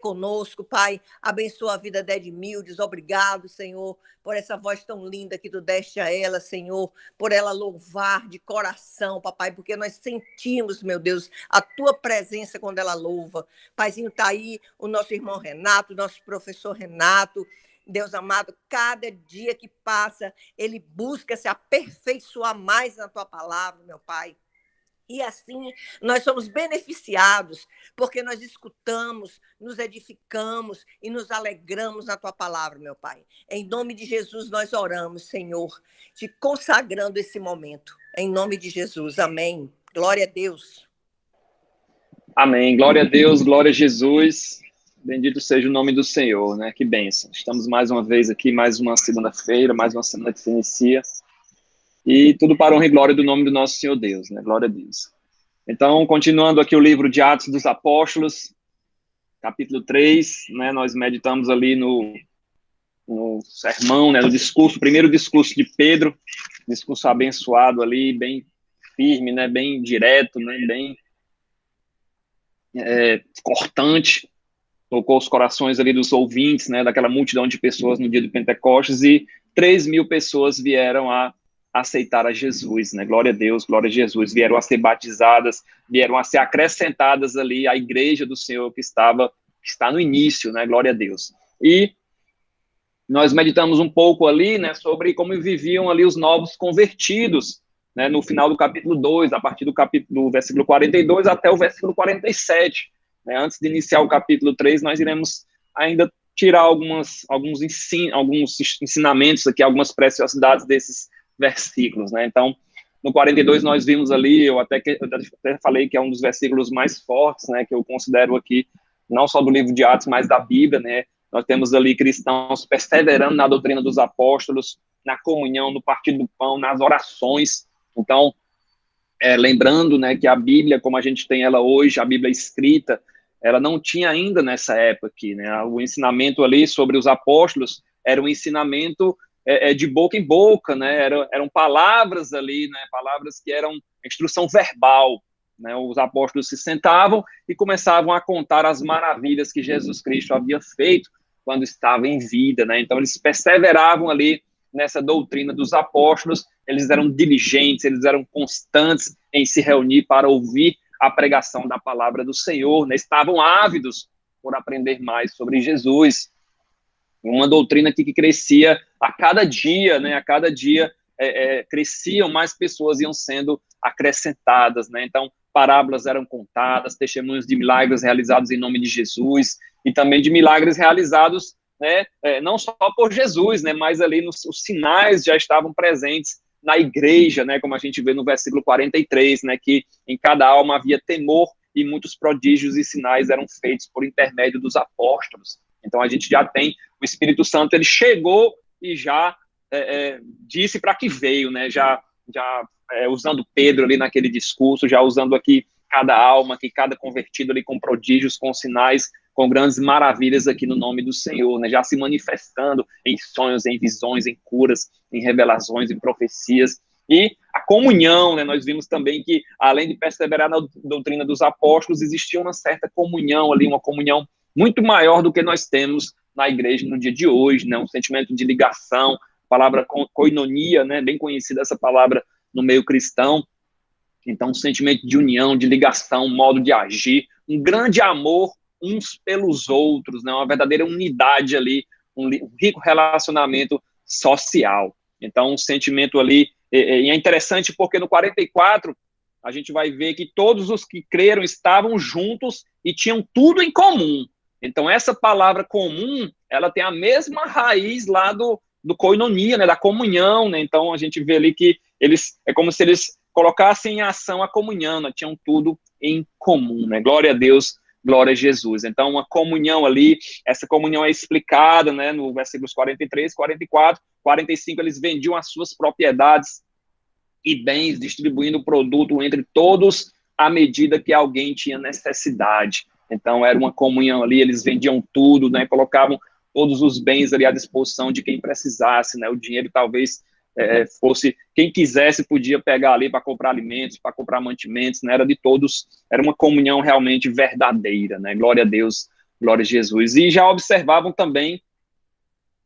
conosco, Pai. Abençoa a vida da Edmildes. Obrigado, Senhor, por essa voz tão linda que tu deste a ela, Senhor, por ela louvar de coração, papai, porque nós sentimos, meu Deus, a tua presença quando ela louva. Paizinho, está aí o nosso irmão Renato, nosso professor Renato. Deus amado, cada dia que passa, ele busca se aperfeiçoar mais na tua palavra, meu Pai. E assim nós somos beneficiados, porque nós escutamos, nos edificamos e nos alegramos na tua palavra, meu Pai. Em nome de Jesus nós oramos, Senhor, te consagrando esse momento. Em nome de Jesus, amém. Glória a Deus. Amém. Glória a Deus, glória a Jesus. Bendito seja o nome do Senhor, né? Que bênção. Estamos mais uma vez aqui, mais uma segunda-feira, mais uma semana que se inicia. E tudo para a honra e glória do nome do nosso Senhor Deus, né? Glória a Deus. Então, continuando aqui o livro de Atos dos Apóstolos, capítulo 3, né? Nós meditamos ali no sermão, né? No discurso, primeiro discurso de Pedro, discurso abençoado ali, bem firme, né? Bem direto, né? Bem cortante, tocou os corações ali dos ouvintes, né? Daquela multidão de pessoas no dia do Pentecostes, e 3.000 pessoas vieram a aceitar a Jesus, né? Glória a Deus, glória a Jesus. Vieram a ser batizadas, vieram a ser acrescentadas ali à igreja do Senhor que está no início, né? Glória a Deus. E nós meditamos um pouco ali, né, sobre como viviam ali os novos convertidos, né, no final do capítulo 2, a partir do versículo 42 até o versículo 47. Né? Antes de iniciar o capítulo 3, nós iremos ainda tirar alguns ensinamentos aqui, algumas preciosidades desses versículos, né? Então, no 42 nós vimos ali, eu até falei que é um dos versículos mais fortes, né, que eu considero aqui, não só do livro de Atos, mas da Bíblia, né? Nós temos ali cristãos perseverando na doutrina dos apóstolos, na comunhão, no partir do pão, nas orações. Então, lembrando, né, que a Bíblia, como a gente tem ela hoje, a Bíblia escrita, ela não tinha ainda nessa época aqui, né? O ensinamento ali sobre os apóstolos era um ensinamento de boca em boca, né? Eram palavras ali, né? Palavras que eram instrução verbal, né? Os apóstolos se sentavam e começavam a contar as maravilhas que Jesus Cristo havia feito quando estava em vida, né? Então eles perseveravam ali nessa doutrina dos apóstolos, eles eram diligentes, eles eram constantes em se reunir para ouvir a pregação da palavra do Senhor, né? Estavam ávidos por aprender mais sobre Jesus. Uma doutrina que crescia a cada dia, né? A cada dia cresciam, mais pessoas iam sendo acrescentadas, né? Então, parábolas eram contadas, testemunhos de milagres realizados em nome de Jesus, e também de milagres realizados, né, não só por Jesus, né, mas ali os sinais já estavam presentes na igreja, né, como a gente vê no versículo 43, né, que em cada alma havia temor e muitos prodígios e sinais eram feitos por intermédio dos apóstolos. Então a gente já tem o Espírito Santo, ele chegou e já disse para que veio, né, já usando Pedro ali naquele discurso, já usando aqui cada alma, que cada convertido ali com prodígios, com sinais, com grandes maravilhas aqui no nome do Senhor, né? Já se manifestando em sonhos, em visões, em curas, em revelações, em profecias. E a comunhão, né? Nós vimos também que, além de perseverar na doutrina dos apóstolos, existia uma certa comunhão ali, uma comunhão muito maior do que nós temos na igreja no dia de hoje, né? Um sentimento de ligação, palavra koinonia, né? Bem conhecida essa palavra no meio cristão. Então, um sentimento de união, de ligação, um modo de agir, um grande amor uns pelos outros, né? Uma verdadeira unidade ali, um rico relacionamento social. Então, um sentimento ali, e é interessante porque no 44, a gente vai ver que todos os que creram estavam juntos e tinham tudo em comum. Então, essa palavra comum, ela tem a mesma raiz lá do koinonia, né? Da comunhão, né? Então, a gente vê ali que é como se eles colocassem em ação a comunhão, né? Tinham tudo em comum, né? Glória a Deus, glória a Jesus. Então, uma comunhão ali, essa comunhão é explicada, né, no versículos 43, 44, 45, eles vendiam as suas propriedades e bens, distribuindo o produto entre todos à medida que alguém tinha necessidade. Então, era uma comunhão ali, eles vendiam tudo, né, colocavam todos os bens ali à disposição de quem precisasse, né, o dinheiro talvez fosse, quem quisesse podia pegar ali para comprar alimentos, para comprar mantimentos, né, era de todos, era uma comunhão realmente verdadeira, né, glória a Deus Glória a Jesus. E já observavam também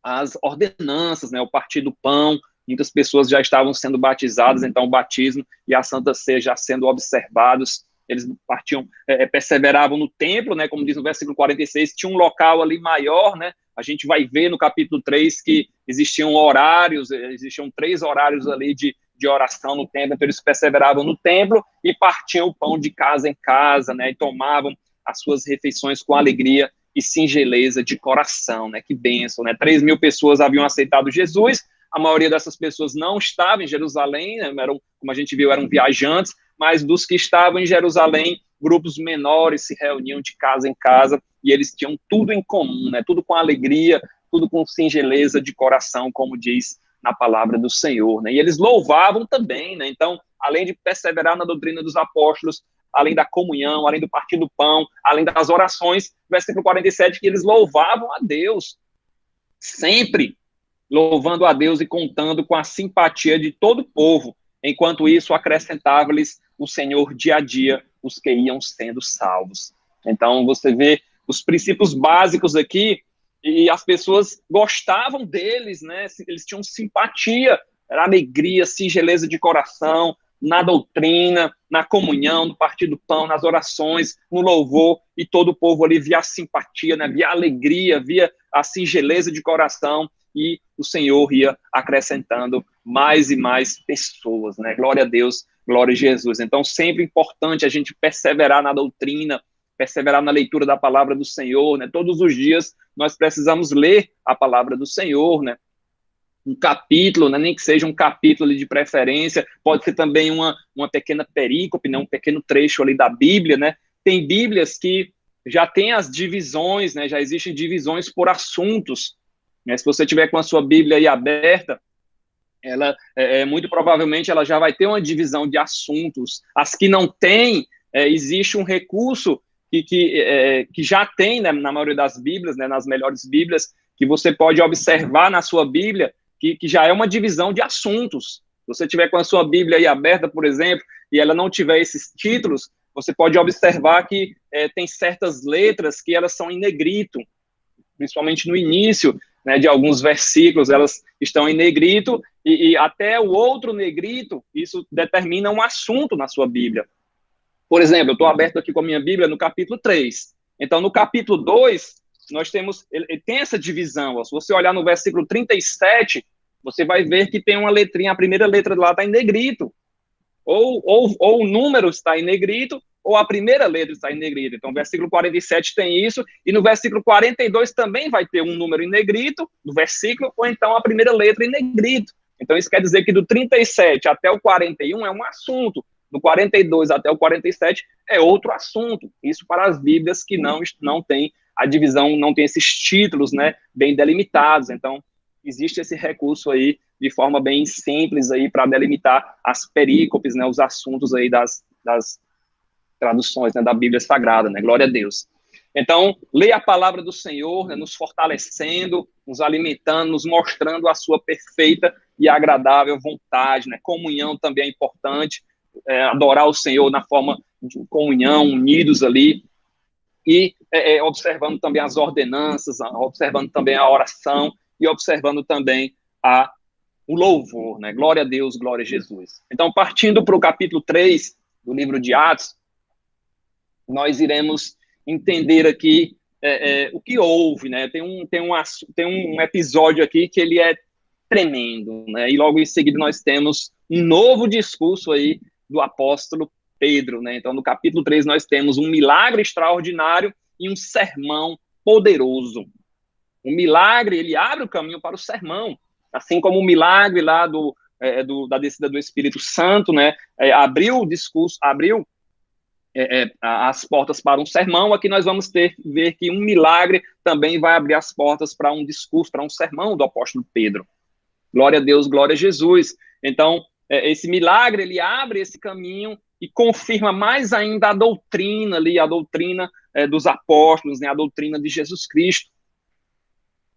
as ordenanças, né, o partir do pão. Muitas pessoas já estavam sendo batizadas, então o batismo e a Santa Ceia já sendo observados. Eles partiam, perseveravam no templo, né, como diz no versículo 46, tinha um local ali maior, né, a gente vai ver no capítulo 3 que existiam horários, existiam 3 horários ali de oração no templo, então eles perseveravam no templo e partiam o pão de casa em casa, né, e tomavam as suas refeições com alegria e singeleza de coração, né, que bênção, né, 3.000 pessoas haviam aceitado Jesus, a maioria dessas pessoas não estava em Jerusalém, né, eram, como a gente viu, eram viajantes, mas dos que estavam em Jerusalém, grupos menores se reuniam de casa em casa e eles tinham tudo em comum, né? Tudo com alegria, tudo com singeleza de coração, como diz na palavra do Senhor, né? E eles louvavam também, né? Então, além de perseverar na doutrina dos apóstolos, além da comunhão, além do partir do pão, além das orações, versículo 47, que eles louvavam a Deus, sempre louvando a Deus e contando com a simpatia de todo o povo. Enquanto isso, acrescentava-lhes o Senhor dia a dia os que iam sendo salvos. Então, você vê os princípios básicos aqui, e as pessoas gostavam deles, né? Eles tinham simpatia, era alegria, singeleza de coração, na doutrina, na comunhão, no partir do pão, nas orações, no louvor, e todo o povo ali via a simpatia, né? Via a alegria, via a singeleza de coração, e o Senhor ia acrescentando mais e mais pessoas, né? Glória a Deus, glória a Jesus. Então, sempre importante a gente perseverar na doutrina, perseverar na leitura da palavra do Senhor, né? Todos os dias nós precisamos ler a palavra do Senhor, né? Um capítulo, né? Nem que seja um capítulo ali de preferência, pode ser também uma pequena perícope, né? Um pequeno trecho ali da Bíblia, né? Tem Bíblias que já tem as divisões, né? Já existem divisões por assuntos, né? Se você tiver com a sua Bíblia aí aberta, ela muito provavelmente ela já vai ter uma divisão de assuntos. As que não tem, existe um recurso que já tem, né, na maioria das Bíblias, né, nas melhores Bíblias, que você pode observar na sua Bíblia, que já é uma divisão de assuntos. Se você tiver com a sua Bíblia aí aberta, por exemplo, e ela não tiver esses títulos, você pode observar que tem certas letras que elas são em negrito, principalmente no início, né, de alguns versículos, elas estão em negrito, e até o outro negrito, isso determina um assunto na sua Bíblia. Por exemplo, eu estou aberto aqui com a minha Bíblia no capítulo 3. Então, no capítulo 2, nós temos, ele tem essa divisão. Ó. Se você olhar no versículo 37, você vai ver que tem uma letrinha, a primeira letra lá está em negrito. Ou o número está em negrito, ou a primeira letra está em negrito. Então, o versículo 47 tem isso, e no versículo 42 também vai ter um número em negrito, do versículo, ou então a primeira letra em negrito. Então, isso quer dizer que do 37 até o 41 é um assunto, do 42 até o 47 é outro assunto. Isso para as Bíblias que não tem a divisão, não tem esses títulos, né, bem delimitados. Então, existe esse recurso aí de forma bem simples aí para delimitar as perícopes, né, os assuntos aí das traduções, né, da Bíblia Sagrada, né, glória a Deus. Então, leia a palavra do Senhor, né, nos fortalecendo, nos alimentando, nos mostrando a sua perfeita e agradável vontade, né, comunhão também é importante, adorar o Senhor na forma de comunhão, unidos ali, e observando também as ordenanças, observando também a oração, e observando também o louvor, né, glória a Deus, glória a Jesus. Então, partindo para o capítulo 3 do livro de Atos, nós iremos entender aqui o que houve, né? Tem um episódio aqui que ele é tremendo, né? E logo em seguida nós temos um novo discurso aí do apóstolo Pedro, né? Então, no capítulo 3 nós temos um milagre extraordinário e um sermão poderoso. O milagre, ele abre o caminho para o sermão, assim como o milagre lá da descida do Espírito Santo, né? Abriu o discurso, abriu as portas para um sermão. Aqui nós vamos ver que um milagre também vai abrir as portas para um discurso, para um sermão do apóstolo Pedro. Glória a Deus, glória a Jesus. Então, esse milagre, ele abre esse caminho e confirma mais ainda a doutrina ali, a doutrina dos apóstolos, né, a doutrina de Jesus Cristo.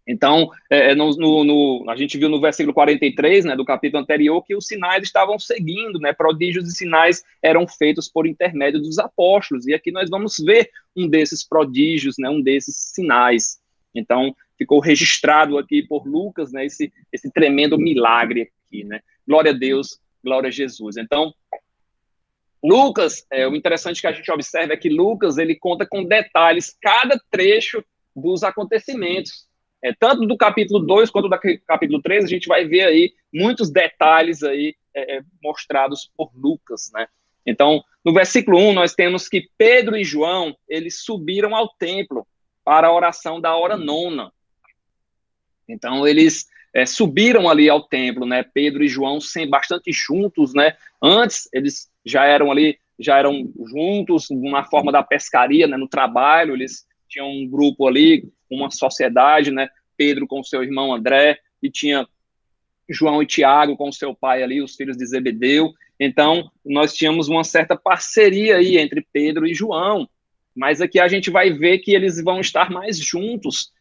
Então, a gente viu no versículo 43, né, do capítulo anterior, que os sinais estavam seguindo, né, prodígios e sinais eram feitos por intermédio dos apóstolos. E aqui nós vamos ver um desses prodígios, né, um desses sinais. Então, ficou registrado aqui por Lucas, né, esse tremendo milagre aqui, né? Glória a Deus, glória a Jesus. Então, Lucas, o interessante que a gente observa é que Lucas, ele conta com detalhes cada trecho dos acontecimentos. Tanto do capítulo 2 quanto do capítulo 3, a gente vai ver aí muitos detalhes aí mostrados por Lucas, né? Então, no versículo 1, nós temos que Pedro e João, eles subiram ao templo para a oração da hora nona. Então, eles subiram ali ao templo, né? Pedro e João, bastante juntos, né? Antes, eles já eram juntos, numa forma da pescaria, né? No trabalho, eles tinham um grupo ali, uma sociedade, né? Pedro com seu irmão André, e tinha João e Tiago com seu pai ali, os filhos de Zebedeu. Então, nós tínhamos uma certa parceria aí entre Pedro e João, mas aqui a gente vai ver que eles vão estar mais juntos.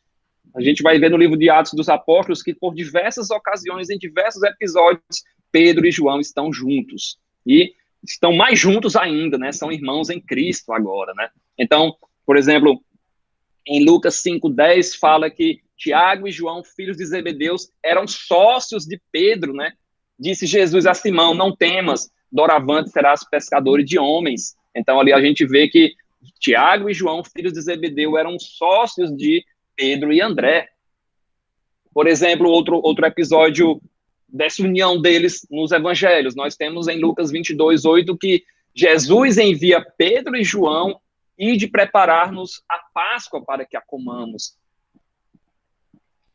A gente vai ver no livro de Atos dos Apóstolos que por diversas ocasiões, em diversos episódios, Pedro e João estão juntos. E estão mais juntos ainda, né? São irmãos em Cristo agora, né? Então, por exemplo, em Lucas 5:10 fala que Tiago e João, filhos de Zebedeus, eram sócios de Pedro, né? Disse Jesus a Simão, não temas, doravante serás pescador de homens. Então, ali a gente vê que Tiago e João, filhos de Zebedeu, eram sócios de Pedro e André. Por exemplo, outro episódio dessa união deles nos evangelhos. Nós temos em Lucas 22:8 que Jesus envia Pedro e João e de preparar-nos a Páscoa para que a comamos.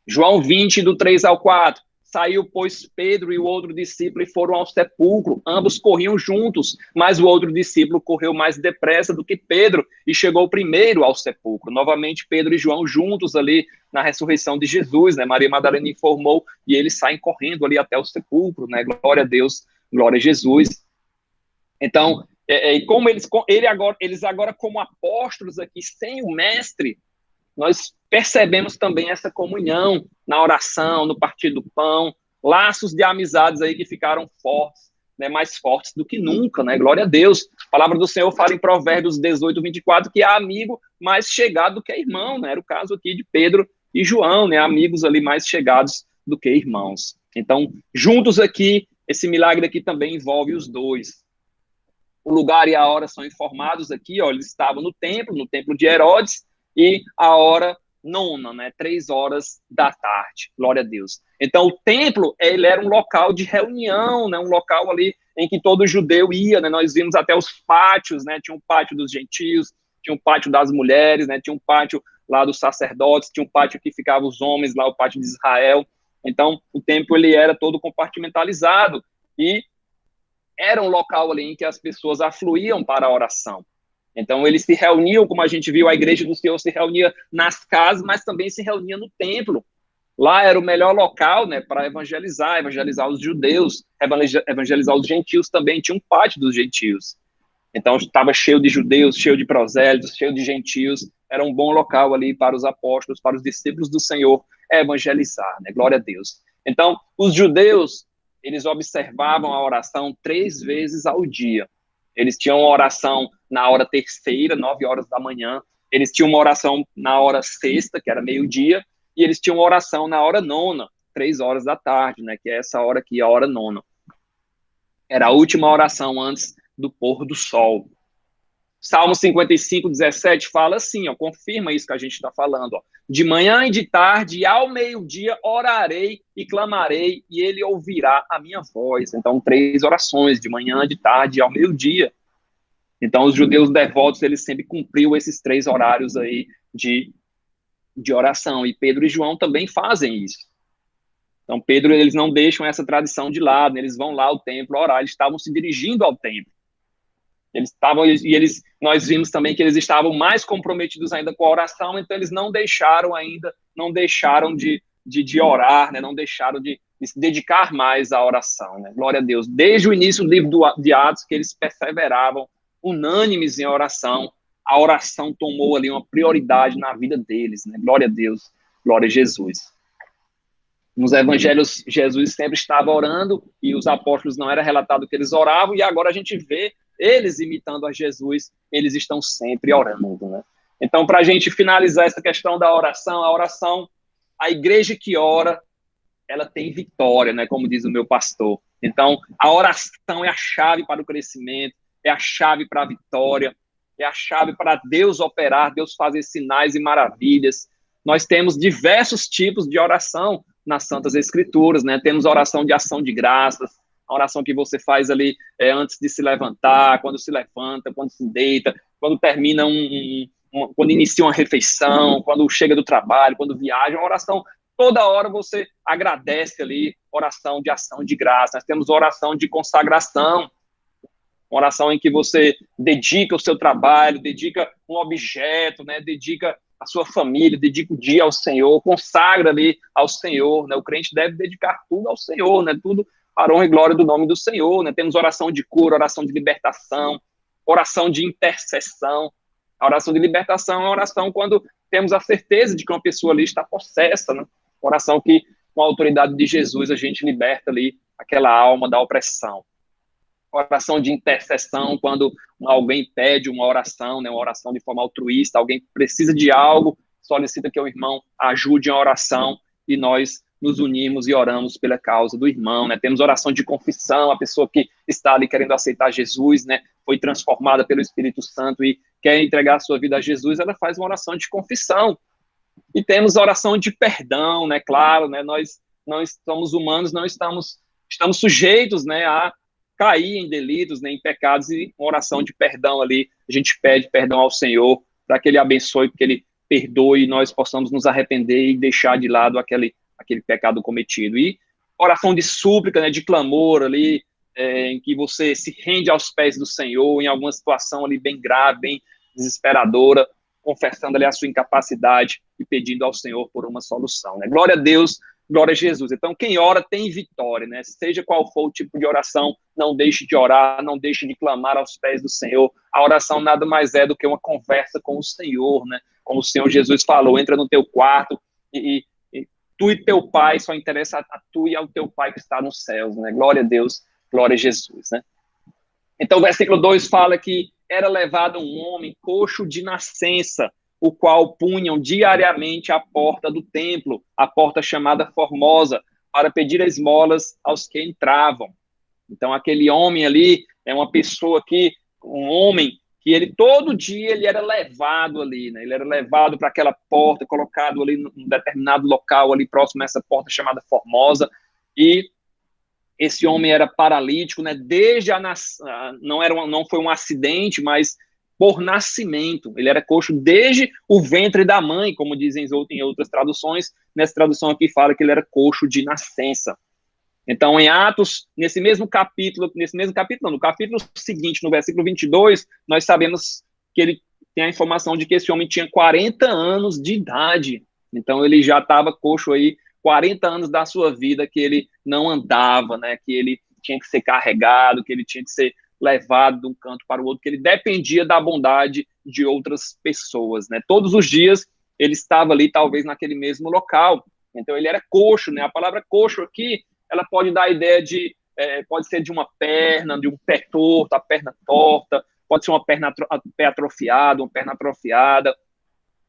João 20, do 3 ao 4. Saiu, pois, Pedro e o outro discípulo e foram ao sepulcro. Ambos corriam juntos, mas o outro discípulo correu mais depressa do que Pedro e chegou primeiro ao sepulcro. Novamente, Pedro e João juntos ali na ressurreição de Jesus, né? Maria Madalena informou e eles saem correndo ali até o sepulcro, né? Glória a Deus, glória a Jesus. Então, como eles agora como apóstolos aqui, sem o mestre, nós percebemos também essa comunhão na oração, no partir do pão, laços de amizades aí que ficaram fortes, né, mais fortes do que nunca, né? Glória a Deus. A palavra do Senhor fala em Provérbios 18:24 que há amigo mais chegado do que irmão, né? Era o caso aqui de Pedro e João, né? Amigos ali mais chegados do que irmãos. Então, juntos aqui, esse milagre aqui também envolve os dois. O lugar e a hora são informados aqui, ó, eles estavam no templo de Herodes, e a hora nona, né, 3 horas da tarde, glória a Deus. Então, o templo, ele era um local de reunião, né, um local ali em que todo judeu ia, né, nós vimos até os pátios, né, tinha um pátio dos gentios, tinha um pátio das mulheres, né, tinha um pátio lá dos sacerdotes, tinha um pátio que ficavam os homens, lá o pátio de Israel. Então, o templo, ele era todo compartimentalizado, e era um local ali em que as pessoas afluíam para a oração. Então, eles se reuniam, como a gente viu, a igreja do Senhor se reunia nas casas, mas também se reunia no templo. Lá era o melhor local, né, para evangelizar os judeus, evangelizar os gentios também. Tinha um pátio dos gentios. Então, estava cheio de judeus, cheio de prosélitos, cheio de gentios. Era um bom local ali para os apóstolos, para os discípulos do Senhor evangelizar, né? Glória a Deus. Então, os judeus, eles observavam a oração 3 vezes ao dia. Eles tinham uma oração na hora terceira, 9 horas da manhã. Eles tinham uma oração na hora sexta, que era meio-dia. E eles tinham uma oração na hora nona, 3 horas da tarde, né? Que é essa hora aqui, a hora nona. Era a última oração antes do pôr do sol. Salmo 55:17 fala assim, ó, confirma isso que a gente está falando. Ó. De manhã e de tarde, e ao meio-dia, orarei e clamarei, e ele ouvirá a minha voz. Então, 3 orações, de manhã, de tarde e ao meio-dia. Então, os judeus devotos, eles sempre cumpriam esses 3 horários aí de oração. E Pedro e João também fazem isso. Então, Pedro, eles não deixam essa tradição de lado, né? Eles vão lá ao templo orar, eles estavam se dirigindo ao templo. Nós vimos também que eles estavam mais comprometidos ainda com a oração, então eles não deixaram de orar, né? Não deixaram de se dedicar mais à oração, né? Glória a Deus. Desde o início do livro de Atos, que eles perseveravam unânimes em oração, a oração tomou ali uma prioridade na vida deles, né? Glória a Deus, glória a Jesus. Nos evangelhos, Jesus sempre estava orando e os apóstolos não era relatado que eles oravam, e agora a gente vê eles imitando a Jesus, eles estão sempre orando, né? Então, para a gente finalizar essa questão da oração, a igreja que ora, ela tem vitória, né? Como diz o meu pastor. Então, a oração é a chave para o crescimento, é a chave para a vitória, é a chave para Deus operar, Deus fazer sinais e maravilhas. Nós temos diversos tipos de oração nas Santas Escrituras, né? Temos a oração de ação de graças, a oração que você faz ali antes de se levantar, quando se levanta, quando se deita, quando termina quando inicia uma refeição, quando chega do trabalho, quando viaja, uma oração, toda hora você agradece ali, oração de ação de graça. Nós temos oração de consagração, uma oração em que você dedica o seu trabalho, dedica um objeto, né, dedica a sua família, dedica o dia ao Senhor, consagra ali ao Senhor, né? O crente deve dedicar tudo ao Senhor, né? Tudo para a honra e glória do nome do Senhor, né? Temos oração de cura, oração de libertação, oração de intercessão. A oração de libertação é uma oração quando temos a certeza de que uma pessoa ali está possessa, né? Oração que, com a autoridade de Jesus, a gente liberta ali aquela alma da opressão. Oração de intercessão, quando alguém pede uma oração, né, uma oração de forma altruísta, alguém precisa de algo, solicita que o irmão ajude em oração, e nós nos unimos e oramos pela causa do irmão, né? Temos oração de confissão, a pessoa que está ali querendo aceitar Jesus, né, foi transformada pelo Espírito Santo e quer entregar a sua vida a Jesus, ela faz uma oração de confissão. E temos a oração de perdão, né? Claro, né? Nós não somos humanos, não estamos sujeitos, né, a cair em delitos, né, em pecados, e uma oração de perdão ali, a gente pede perdão ao Senhor, para que Ele abençoe, que Ele perdoe, e nós possamos nos arrepender e deixar de lado aquele pecado cometido. E oração de súplica, né, de clamor ali, em que você se rende aos pés do Senhor, em alguma situação ali bem grave, bem desesperadora, confessando ali a sua incapacidade e pedindo ao Senhor por uma solução, né? Glória a Deus, glória a Jesus. Então, quem ora tem vitória, né? Seja qual for o tipo de oração, não deixe de orar, não deixe de clamar aos pés do Senhor. A oração nada mais é do que uma conversa com o Senhor, né? Como o Senhor Jesus falou, entra no teu quarto e tu e teu pai, só interessa a tu e ao teu pai que está nos céus, né? Glória a Deus, glória a Jesus, né? Então, o versículo 2 fala que era levado um homem coxo de nascença, o qual punham diariamente à porta do templo, a porta chamada Formosa, para pedir esmolas aos que entravam. Então, aquele homem ali é uma pessoa que, um homem que ele todo dia ele era levado ali, né? Ele era levado para aquela porta, colocado ali num determinado local ali próximo a essa porta chamada Formosa, e esse homem era paralítico, né? Desde não foi um acidente, mas por nascimento. Ele era coxo desde o ventre da mãe, como dizem em outras traduções. Nessa tradução aqui fala que ele era coxo de nascença. Então, em Atos, no capítulo seguinte, no versículo 22, nós sabemos que ele tem a informação de que esse homem tinha 40 anos de idade. Então, ele já estava coxo aí 40 anos da sua vida, que ele não andava, né? Que ele tinha que ser carregado, que ele tinha que ser levado de um canto para o outro, que ele dependia da bondade de outras pessoas, né? Todos os dias ele estava ali, talvez naquele mesmo local. Então, ele era coxo, né? A palavra coxo aqui, ela pode dar a ideia de, pode ser de uma perna, de um pé torto, a perna torta, pode ser pé atrofiado, uma perna atrofiada,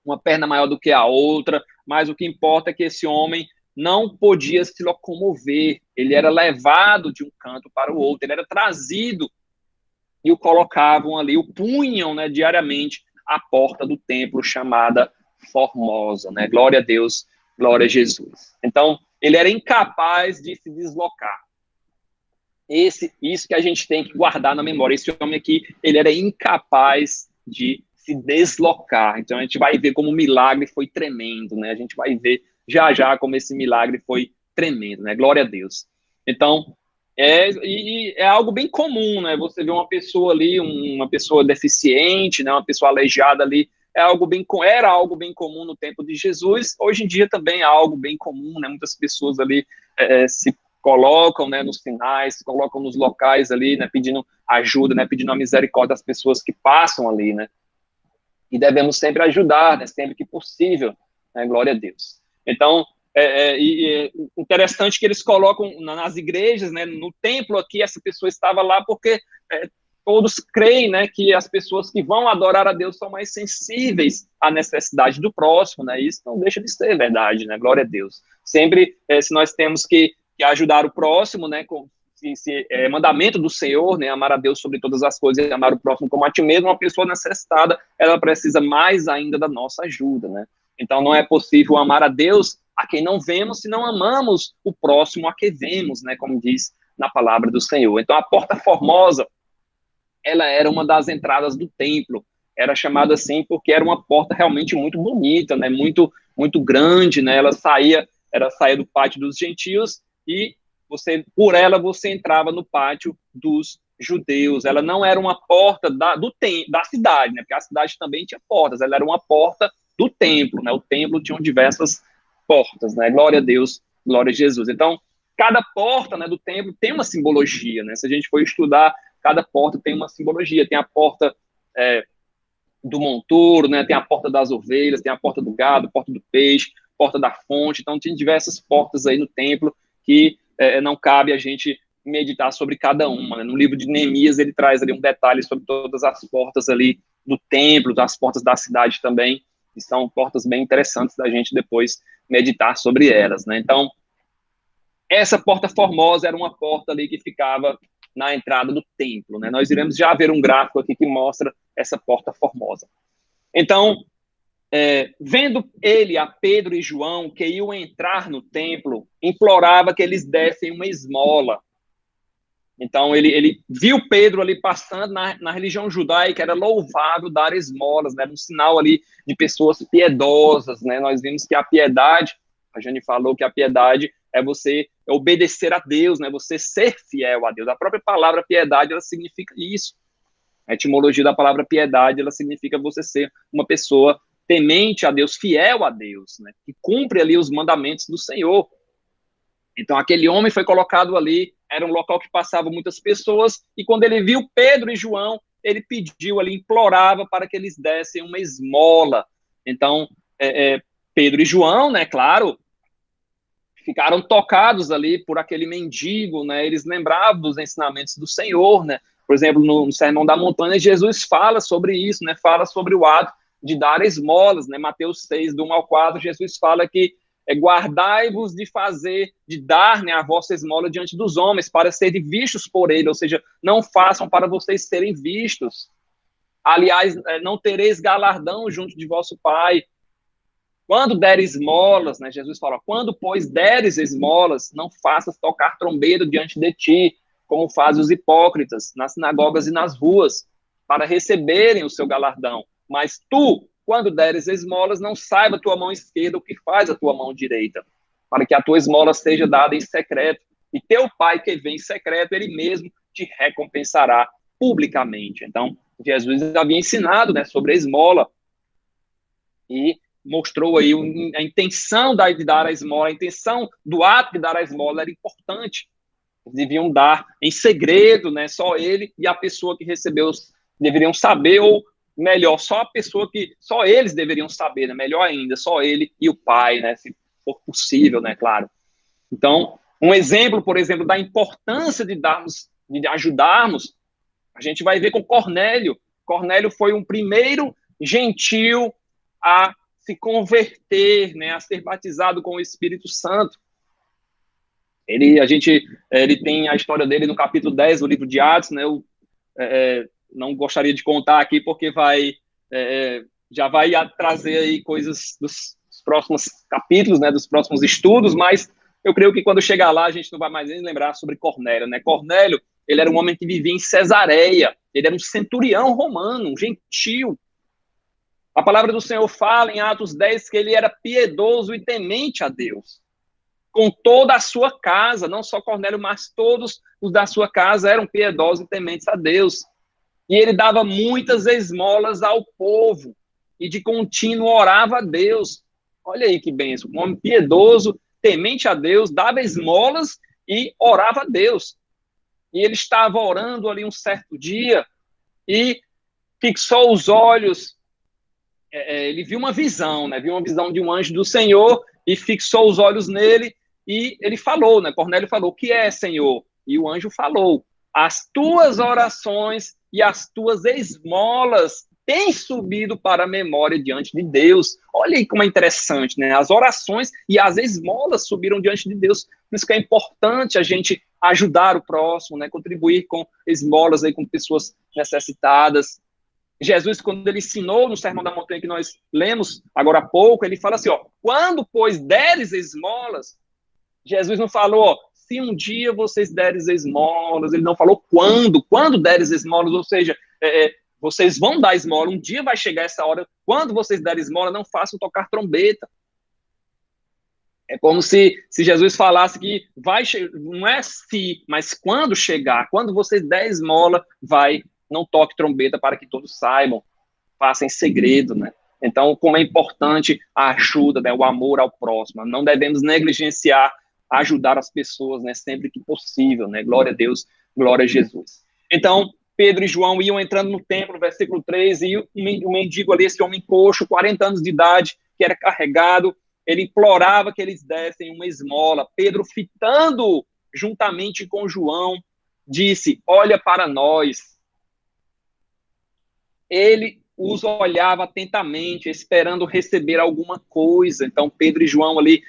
uma perna maior do que a outra, mas o que importa é que esse homem não podia se locomover, ele era levado de um canto para o outro, ele era trazido e o colocavam ali, o punham, né, diariamente à porta do templo chamada Formosa, né? Glória a Deus, glória a Jesus. Então, ele era incapaz de se deslocar. Isso que a gente tem que guardar na memória. Esse homem aqui, ele era incapaz de se deslocar. Então, a gente vai ver como o milagre foi tremendo, né? A gente vai ver já como esse milagre foi tremendo, né? Glória a Deus. Então, é algo bem comum, né? Você vê uma pessoa ali, uma pessoa deficiente, né? Uma pessoa aleijada ali, era algo bem comum no tempo de Jesus. Hoje em dia também é algo bem comum, né? Muitas pessoas ali se colocam, né, nos sinais, se colocam nos locais ali, né, pedindo ajuda, né, pedindo a misericórdia das pessoas que passam ali, né? E devemos sempre ajudar, né, sempre que possível, né? Glória a Deus. Então, interessante que eles colocam nas igrejas, né, no templo aqui, essa pessoa estava lá porque todos creem, né, que as pessoas que vão adorar a Deus são mais sensíveis à necessidade do próximo, né? Isso não deixa de ser verdade, né? Glória a Deus. Sempre, se nós temos que ajudar o próximo, né, é mandamento do Senhor, né, amar a Deus sobre todas as coisas e amar o próximo como a ti mesmo, uma pessoa necessitada, ela precisa mais ainda da nossa ajuda, né? Então não é possível amar a Deus a quem não vemos se não amamos o próximo a quem vemos, né, como diz na palavra do Senhor. Então a porta formosa, ela era uma das entradas do templo, era chamada assim porque era uma porta realmente muito bonita, né, muito grande, né, ela saía do pátio dos gentios e por ela você entrava no pátio dos judeus. Ela não era uma porta da cidade, né, porque a cidade também tinha portas, ela era uma porta do templo, né, o templo tinha diversas portas, né, glória a Deus, glória a Jesus. Então, cada porta, né, do templo tem uma simbologia, né, se a gente for estudar, cada porta tem uma simbologia, tem a porta do monturo, né, tem a porta das ovelhas, tem a porta do gado, porta do peixe, porta da fonte, então tem diversas portas aí no templo que não cabe a gente meditar sobre cada uma, né? No livro de Neemias ele traz ali um detalhe sobre todas as portas ali do templo, das portas da cidade também, que são portas bem interessantes da gente depois meditar sobre elas, né? Então, essa porta formosa era uma porta ali que ficava na entrada do templo, né? Nós iremos já ver um gráfico aqui que mostra essa porta formosa. Então, vendo ele, a Pedro e João, que iam entrar no templo, implorava que eles dessem uma esmola. Então, ele viu Pedro ali passando na religião judaica, era louvável dar esmolas, né? Era um sinal ali de pessoas piedosas, né? Nós vimos que a piedade, a Jane falou que a piedade é você obedecer a Deus, né? Você ser fiel a Deus. A própria palavra piedade, ela significa isso. A etimologia da palavra piedade, ela significa você ser uma pessoa temente a Deus, fiel a Deus, né? Que cumpre ali os mandamentos do Senhor. Então, aquele homem foi colocado ali, era um local que passava muitas pessoas, e quando ele viu Pedro e João, ele pediu ali, implorava para que eles dessem uma esmola. Então, Pedro e João, né, claro, ficaram tocados ali por aquele mendigo, né, eles lembravam dos ensinamentos do Senhor, né, por exemplo, no Sermão da Montanha, Jesus fala sobre isso, né, fala sobre o ato de dar esmolas, né, Mateus 6, do 1 ao 4, Jesus fala que guardai-vos de dar, né, a vossa esmola diante dos homens, para serem vistos por ele, ou seja, não façam para vocês serem vistos. Aliás, não tereis galardão junto de vosso Pai. Quando deres esmolas, né, Jesus fala, quando, pois, deres esmolas, não faças tocar trombeta diante de ti, como fazem os hipócritas, nas sinagogas e nas ruas, para receberem o seu galardão. Mas tu, quando deres esmolas, não saiba a tua mão esquerda o que faz a tua mão direita, para que a tua esmola seja dada em secreto, e teu pai que vem em secreto, ele mesmo te recompensará publicamente. Então, Jesus havia ensinado, né, sobre a esmola, e mostrou aí a intenção de dar a esmola, a intenção do ato de dar a esmola era importante. Eles deviam dar em segredo, né, só ele e a pessoa que recebeu deveriam saber, ou melhor, só eles deveriam saber, né? Melhor ainda, só ele e o pai, né? Se for possível, né? Claro. Então, um exemplo, por exemplo, da importância de ajudarmos, a gente vai ver com Cornélio. Cornélio foi um primeiro gentil a se converter, né? A ser batizado com o Espírito Santo. Ele tem a história dele no capítulo 10 do livro de Atos, né? Eu não gostaria de contar aqui porque já vai trazer aí coisas dos próximos capítulos, né, dos próximos estudos, mas eu creio que quando chegar lá a gente não vai mais nem lembrar sobre Cornélio, né? Cornélio, ele era um homem que vivia em Cesareia, ele era um centurião romano, um gentil. A palavra do Senhor fala em Atos 10 que ele era piedoso e temente a Deus, com toda a sua casa, não só Cornélio, mas todos os da sua casa eram piedosos e tementes a Deus. E ele dava muitas esmolas ao povo, e de contínuo orava a Deus. Olha aí que bênção, um homem piedoso, temente a Deus, dava esmolas e orava a Deus. E ele estava orando ali um certo dia, e fixou os olhos, ele viu uma visão, né? Viu uma visão de um anjo do Senhor, e fixou os olhos nele, e ele falou, né? Cornélio falou, o que é, Senhor? E o anjo falou, as tuas orações e as tuas esmolas têm subido para a memória diante de Deus. Olha aí como é interessante, né? As orações e as esmolas subiram diante de Deus. Por isso que é importante a gente ajudar o próximo, né? Contribuir com esmolas aí com pessoas necessitadas. Jesus, quando ele ensinou no Sermão da Montanha que nós lemos agora há pouco, ele fala assim, ó, quando, pois, deres esmolas, Jesus não falou, ó, se um dia vocês deres esmolas, ele não falou quando deres esmolas, ou seja, vocês vão dar esmola, um dia vai chegar essa hora, quando vocês derem esmola, não façam tocar trombeta. É como se Jesus falasse que vai, não é se, mas quando chegar, quando vocês der esmola, não toque trombeta para que todos saibam, faça em segredo, né? Então, como é importante a ajuda, né, o amor ao próximo, não devemos negligenciar ajudar as pessoas, né, sempre que possível, né? Glória a Deus, glória a Jesus. Então, Pedro e João iam entrando no templo, versículo 3, e o mendigo ali, esse homem coxo, 40 anos de idade, que era carregado, ele implorava que eles dessem uma esmola. Pedro, fitando juntamente com João, disse, olha para nós. Ele os olhava atentamente, esperando receber alguma coisa. Então, Pedro e João ali,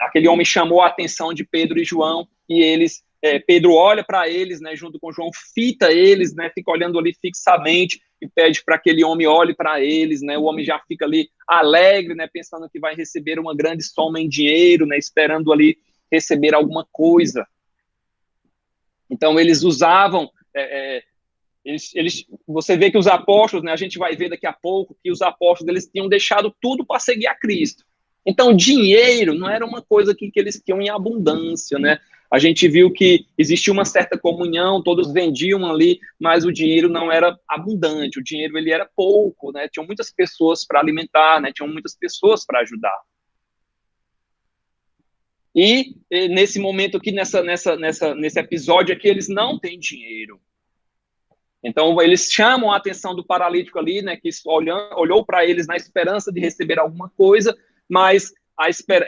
aquele homem chamou a atenção de Pedro e João, e eles, Pedro olha para eles, né, junto com João, fita eles, né, fica olhando ali fixamente, e pede para que aquele homem olhe para eles, né, o homem já fica ali alegre, né, pensando que vai receber uma grande soma em dinheiro, né, esperando ali receber alguma coisa. Então, eles usavam... você vê que os apóstolos, né, a gente vai ver daqui a pouco, que os apóstolos eles tinham deixado tudo para seguir a Cristo. Então, dinheiro não era uma coisa que eles tinham em abundância, né? A gente viu que existia uma certa comunhão, todos vendiam ali, mas o dinheiro não era abundante, o dinheiro ele era pouco, né? Tinham muitas pessoas para alimentar, né? Tinham muitas pessoas para ajudar. E nesse momento aqui, nesse episódio aqui, eles não têm dinheiro. Então, eles chamam a atenção do paralítico ali, né, que olhou para eles na esperança de receber alguma coisa, mas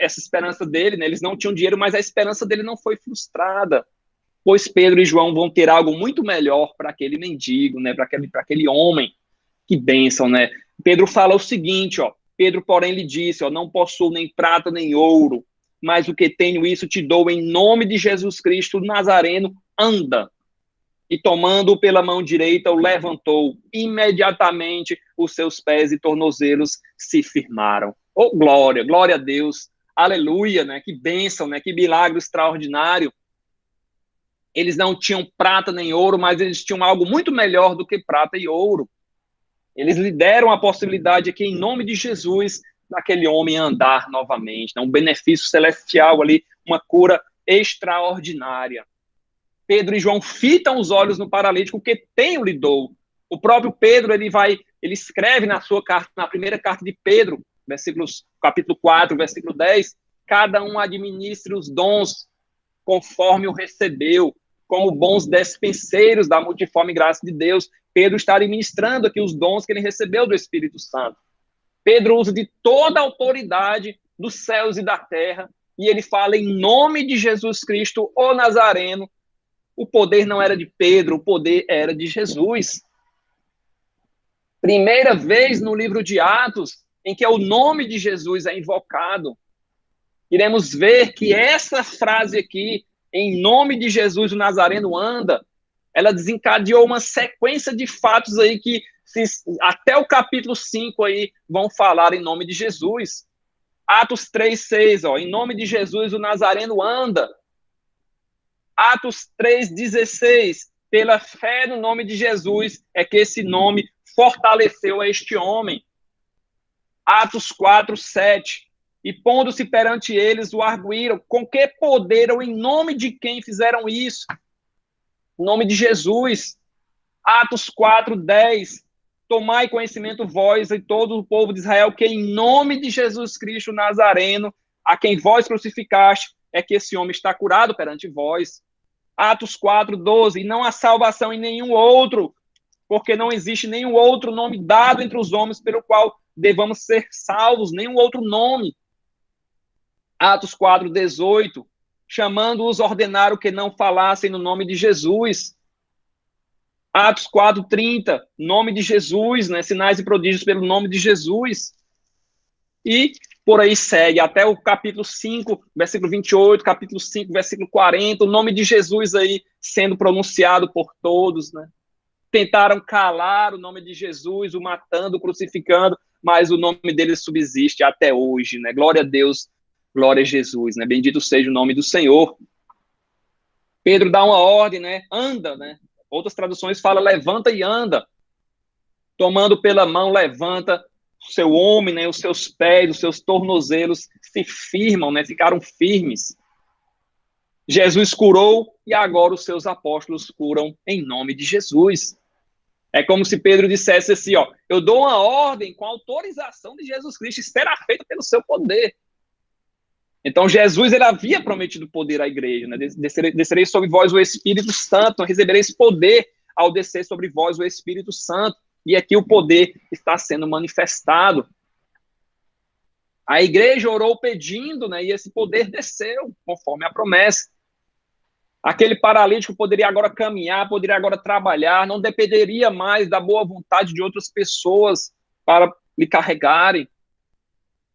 essa esperança dele, né, eles não tinham dinheiro, mas a esperança dele não foi frustrada, pois Pedro e João vão ter algo muito melhor para aquele mendigo, né, para aquele homem. Que bênção, né? Pedro fala o seguinte, ó, Pedro, porém, lhe disse, ó, não possuo nem prata nem ouro, mas o que tenho isso te dou em nome de Jesus Cristo Nazareno, anda. E tomando-o pela mão direita, o levantou. Imediatamente os seus pés e tornozelos se firmaram. Oh, glória, glória a Deus. Aleluia, né? Que bênção, né? Que milagre extraordinário. Eles não tinham prata nem ouro, mas eles tinham algo muito melhor do que prata e ouro. Eles lhe deram a possibilidade aqui, em nome de Jesus, daquele homem andar novamente. Né? Um benefício celestial ali, uma cura extraordinária. Pedro e João fitam os olhos no paralítico, que tenho lhe dou. O próprio Pedro, ele escreve na sua carta, na primeira carta de Pedro, capítulo 4, versículo 10, cada um administre os dons conforme o recebeu, como bons despenseiros da multiforme graça de Deus. Pedro está administrando aqui os dons que ele recebeu do Espírito Santo. Pedro usa de toda a autoridade dos céus e da terra, e ele fala em nome de Jesus Cristo, o Nazareno. O poder não era de Pedro, o poder era de Jesus. Primeira vez no livro de Atos em que o nome de Jesus é invocado. Iremos ver que essa frase aqui, em nome de Jesus o Nazareno anda, ela desencadeou uma sequência de fatos aí que até o capítulo 5 aí vão falar em nome de Jesus. Atos 3:6, ó, em nome de Jesus o Nazareno anda. Atos 3:16, pela fé no nome de Jesus, é que esse nome fortaleceu a este homem. Atos 4:7, e pondo-se perante eles, o arguíram, com que poder ou em nome de quem fizeram isso? Em nome de Jesus. Atos 4:10, tomai conhecimento vós e todo o povo de Israel, que em nome de Jesus Cristo Nazareno, a quem vós crucificaste, é que esse homem está curado perante vós. Atos 4:12, e não há salvação em nenhum outro, porque não existe nenhum outro nome dado entre os homens pelo qual devamos ser salvos, nenhum outro nome. Atos 4:18, chamando-os, ordenaram que não falassem no nome de Jesus. Atos 4:30, nome de Jesus, né? Sinais e prodígios pelo nome de Jesus. E por aí segue, até o capítulo 5, versículo 28, capítulo 5, versículo 40, o nome de Jesus aí sendo pronunciado por todos, né? Tentaram calar o nome de Jesus, o matando, o crucificando, mas o nome dele subsiste até hoje, né? Glória a Deus, glória a Jesus, né? Bendito seja o nome do Senhor. Pedro dá uma ordem, né? Anda, né? Outras traduções falam levanta e anda. Tomando pela mão, levanta o seu homem, né? Os seus pés, os seus tornozelos se firmam, né? Ficaram firmes. Jesus curou e agora os seus apóstolos curam em nome de Jesus. É como se Pedro dissesse assim, ó, eu dou uma ordem com autorização de Jesus Cristo, isso será feito pelo seu poder. Então Jesus, ele havia prometido poder à igreja, né? Descerei sobre vós o Espírito Santo, recebereis poder ao descer sobre vós o Espírito Santo. E aqui o poder está sendo manifestado. A igreja orou pedindo, né? E esse poder desceu, conforme a promessa. Aquele paralítico poderia agora caminhar, poderia agora trabalhar, não dependeria mais da boa vontade de outras pessoas para lhe carregarem.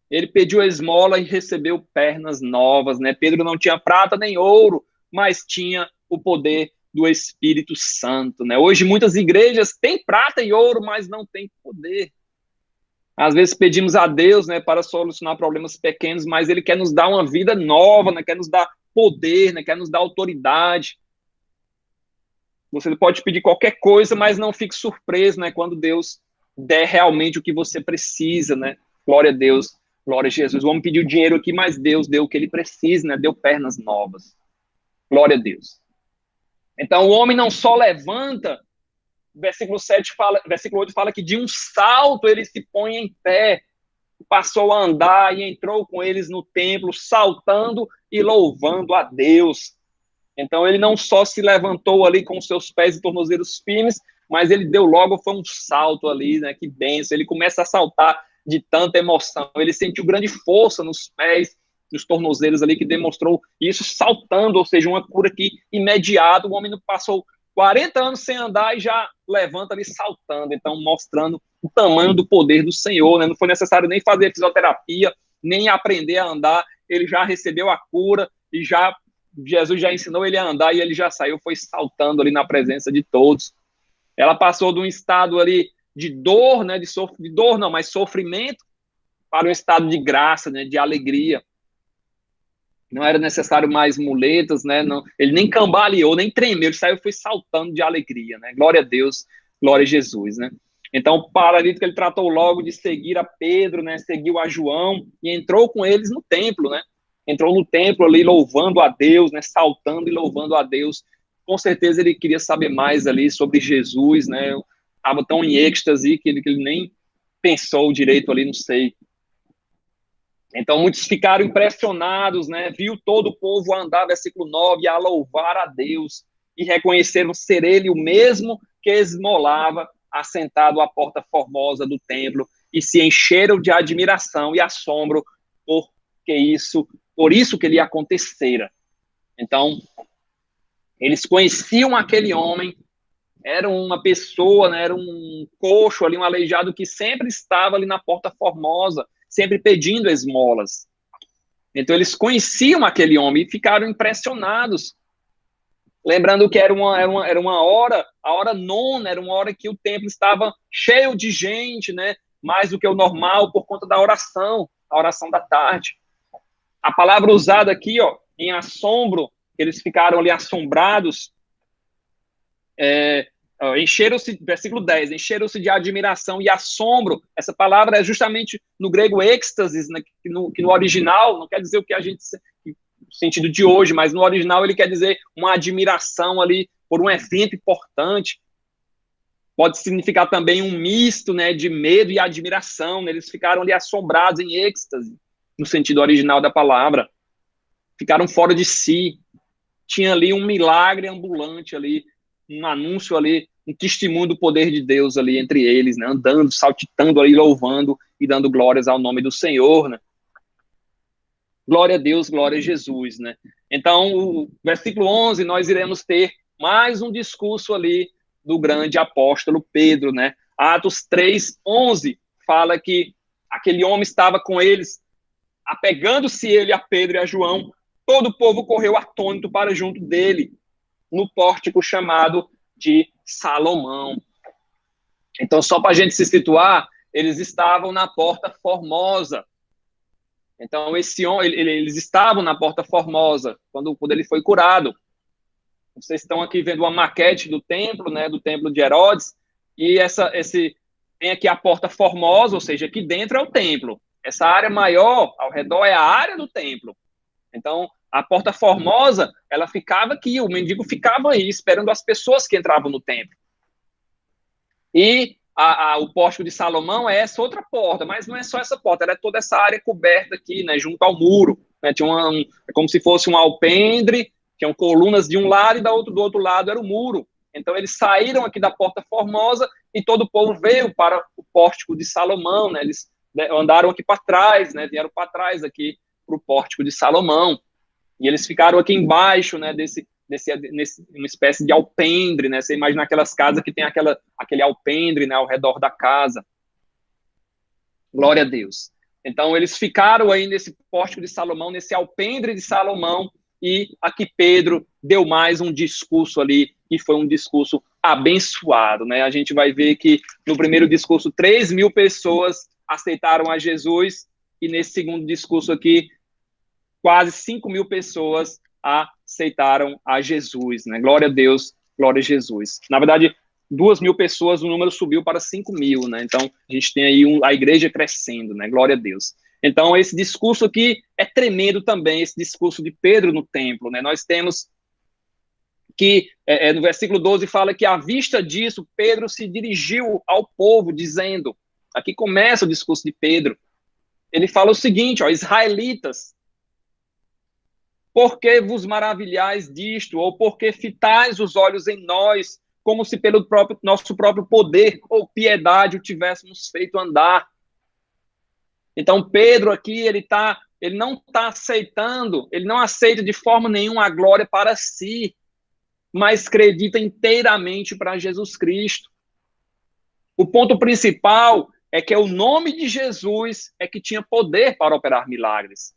Ele pediu esmola e recebeu pernas novas, né? Pedro não tinha prata nem ouro, mas tinha o poder do Espírito Santo, né? Hoje muitas igrejas têm prata e ouro, mas não têm poder. Às vezes pedimos a Deus, né, para solucionar problemas pequenos, mas Ele quer nos dar uma vida nova, né? Quer nos dar poder, né? Quer nos dar autoridade. Você pode pedir qualquer coisa, mas não fique surpreso, né? Quando Deus der realmente o que você precisa, né? Glória a Deus, glória a Jesus. O homem pediu dinheiro aqui, mas Deus deu o que ele precisa, né? Deu pernas novas. Glória a Deus. Então, o homem não só levanta, versículo 8 fala que de um salto ele se põe em pé, passou a andar e entrou com eles no templo, saltando e louvando a Deus. Então ele não só se levantou ali com seus pés e tornozelos firmes, mas ele deu logo, foi um salto ali, né? Que benção. Ele começa a saltar de tanta emoção. Ele sentiu grande força nos pés, nos tornozelos ali, que demonstrou isso saltando, ou seja, uma cura que imediata. O homem não passou 40 anos sem andar e já levanta ali saltando. Então, mostrando o tamanho do poder do Senhor, né? Não foi necessário nem fazer fisioterapia, nem aprender a andar. Ele já recebeu a cura e Jesus já ensinou ele a andar e ele já saiu, foi saltando ali na presença de todos. Ela passou de um estado ali de dor, né, de dor não, mas sofrimento, para um estado de graça, né, de alegria. Não era necessário mais muletas, né, não, ele nem cambaleou, nem tremeu, ele saiu, foi saltando de alegria, né, glória a Deus, glória a Jesus, né. Então o paralítico ele tratou logo de seguir a Pedro, né, seguiu a João e entrou com eles no templo, né. Entrou no templo ali louvando a Deus, né, saltando e louvando a Deus. Com certeza ele queria saber mais ali sobre Jesus, né, estava tão em êxtase que ele nem pensou direito ali, não sei. Então muitos ficaram impressionados, né, viu todo o povo andar, versículo 9, a louvar a Deus e reconheceram ser ele o mesmo que esmolava assentado à porta formosa do templo e se encheram de admiração e assombro por isso que lhe acontecera. Então, eles conheciam aquele homem, era uma pessoa, né, era um coxo ali, um aleijado que sempre estava ali na porta formosa, sempre pedindo esmolas. Então, eles conheciam aquele homem e ficaram impressionados. Lembrando que era uma hora, a hora nona, era uma hora que o templo estava cheio de gente, né, mais do que o normal por conta da oração, a oração da tarde. A palavra usada aqui, ó, em assombro, eles ficaram ali assombrados, encheram-se, versículo 10, encheram-se de admiração e assombro. Essa palavra é justamente no grego êxtase, né, que no original, não quer dizer o que a gente, no sentido de hoje, mas no original ele quer dizer uma admiração ali por um evento importante. Pode significar também um misto, né, de medo e admiração, né? Eles ficaram ali assombrados em êxtase, no sentido original da palavra, ficaram fora de si, tinha ali um milagre ambulante ali, um anúncio ali, um testemunho do poder de Deus ali entre eles, né, andando, saltitando ali, louvando e dando glórias ao nome do Senhor, né. Glória a Deus, glória a Jesus, né. Então, o versículo 11, nós iremos ter mais um discurso ali do grande apóstolo Pedro, né? Atos 3:11 fala que aquele homem estava com eles, apegando-se ele a Pedro e a João, todo o povo correu atônito para junto dele, no pórtico chamado de Salomão. Então, só para a gente se situar, eles estavam na Porta Formosa. Então, eles estavam na Porta Formosa quando ele foi curado. Vocês estão aqui vendo uma maquete do templo, né, do templo de Herodes, e tem aqui a Porta Formosa, ou seja, aqui dentro é o templo. Essa área maior ao redor é a área do templo. Então, a Porta Formosa, ela ficava aqui, o mendigo ficava aí, esperando as pessoas que entravam no templo. E o pórtico de Salomão é essa outra porta, mas não é só essa porta, ela é toda essa área coberta aqui, né, junto ao muro. Né, tinha é como se fosse um alpendre, tinham colunas de um lado e do outro lado era o muro. Então, eles saíram aqui da Porta Formosa e todo o povo veio para o pórtico de Salomão, né, eles andaram aqui para trás, né, vieram para trás aqui para o pórtico de Salomão. E eles ficaram aqui embaixo, né, uma espécie de alpendre, né? Você imagina aquelas casas que tem aquele alpendre, né, ao redor da casa. Glória a Deus. Então, eles ficaram aí nesse pórtico de Salomão, nesse alpendre de Salomão, e aqui Pedro deu mais um discurso ali, que foi um discurso abençoado, né? A gente vai ver que no primeiro discurso 3.000 pessoas aceitaram a Jesus, e nesse segundo discurso aqui, quase 5.000 pessoas aceitaram a Jesus, né? Glória a Deus, glória a Jesus. Na verdade, 2.000 pessoas, o número subiu para 5.000, né? Então, a gente tem aí a igreja crescendo, né? Glória a Deus. Então, esse discurso aqui é tremendo também, esse discurso de Pedro no templo, né? Nós temos que, no versículo 12, fala que à vista disso, Pedro se dirigiu ao povo, dizendo, aqui começa o discurso de Pedro, ele fala o seguinte, ó, israelitas, por que vos maravilhais disto? Ou por que fitais os olhos em nós, como se pelo nosso próprio poder ou piedade o tivéssemos feito andar? Então, Pedro aqui, ele não está aceitando, ele não aceita de forma nenhuma a glória para si, mas acredita inteiramente para Jesus Cristo. O ponto principal é que o nome de Jesus é que tinha poder para operar milagres.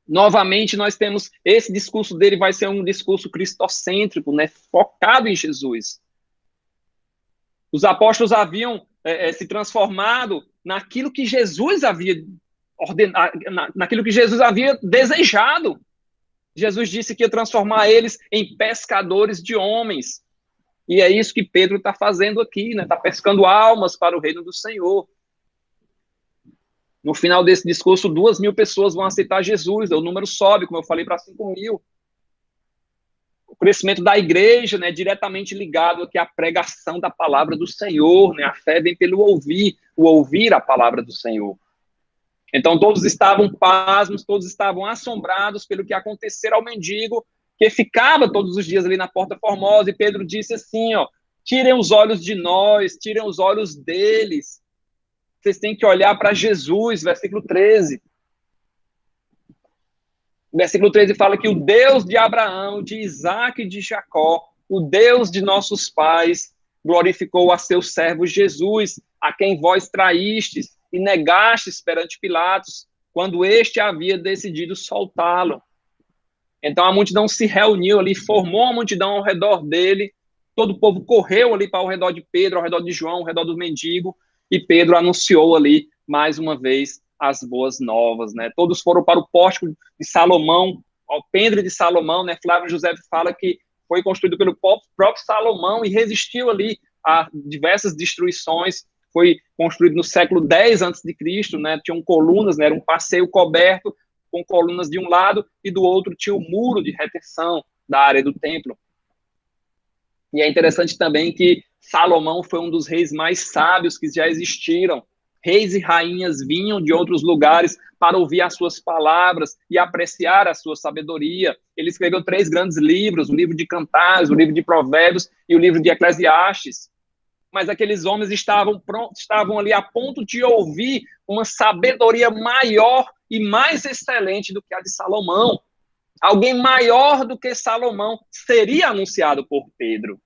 Novamente, nós temos esse discurso dele vai ser um discurso cristocêntrico, né, focado em Jesus. Os apóstolos haviam se transformado naquilo que Jesus havia ordenado, naquilo que Jesus havia desejado. Jesus disse que ia transformar eles em pescadores de homens. E é isso que Pedro está fazendo aqui, né? Está pescando almas para o reino do Senhor. No final desse discurso, 2.000 pessoas vão aceitar Jesus, o número sobe, como eu falei, para 5.000. O crescimento da igreja, né, diretamente ligado aqui à pregação da palavra do Senhor, né? A fé vem pelo ouvir a palavra do Senhor. Então, todos estavam pasmos, todos estavam assombrados pelo que acontecera ao mendigo, que ficava todos os dias ali na Porta Formosa, e Pedro disse assim, ó, tirem os olhos de nós, tirem os olhos deles, vocês têm que olhar para Jesus, versículo 13. Versículo 13 fala que o Deus de Abraão, de Isaac e de Jacó, o Deus de nossos pais, glorificou a seu servo Jesus, a quem vós traístes e negastes perante Pilatos, quando este havia decidido soltá-lo. Então a multidão se reuniu ali, formou uma multidão ao redor dele, todo o povo correu ali para ao redor de Pedro, ao redor de João, ao redor do mendigo, e Pedro anunciou ali, mais uma vez, as boas novas, né? Todos foram para o pórtico de Salomão, ao alpendre de Salomão, né? Flávio José fala que foi construído pelo próprio Salomão e resistiu ali a diversas destruições. Foi construído no século X a.C., né? Tinham colunas, né? Era um passeio coberto com colunas de um lado e do outro tinha o muro de retenção da área do templo. E é interessante também que Salomão foi um dos reis mais sábios que já existiram. Reis e rainhas vinham de outros lugares para ouvir as suas palavras e apreciar a sua sabedoria. Ele escreveu 3 grandes livros, o livro de Cantares, o livro de Provérbios e o livro de Eclesiastes. Mas aqueles homens estavam ali a ponto de ouvir uma sabedoria maior e mais excelente do que a de Salomão. Alguém maior do que Salomão seria anunciado por Pedro.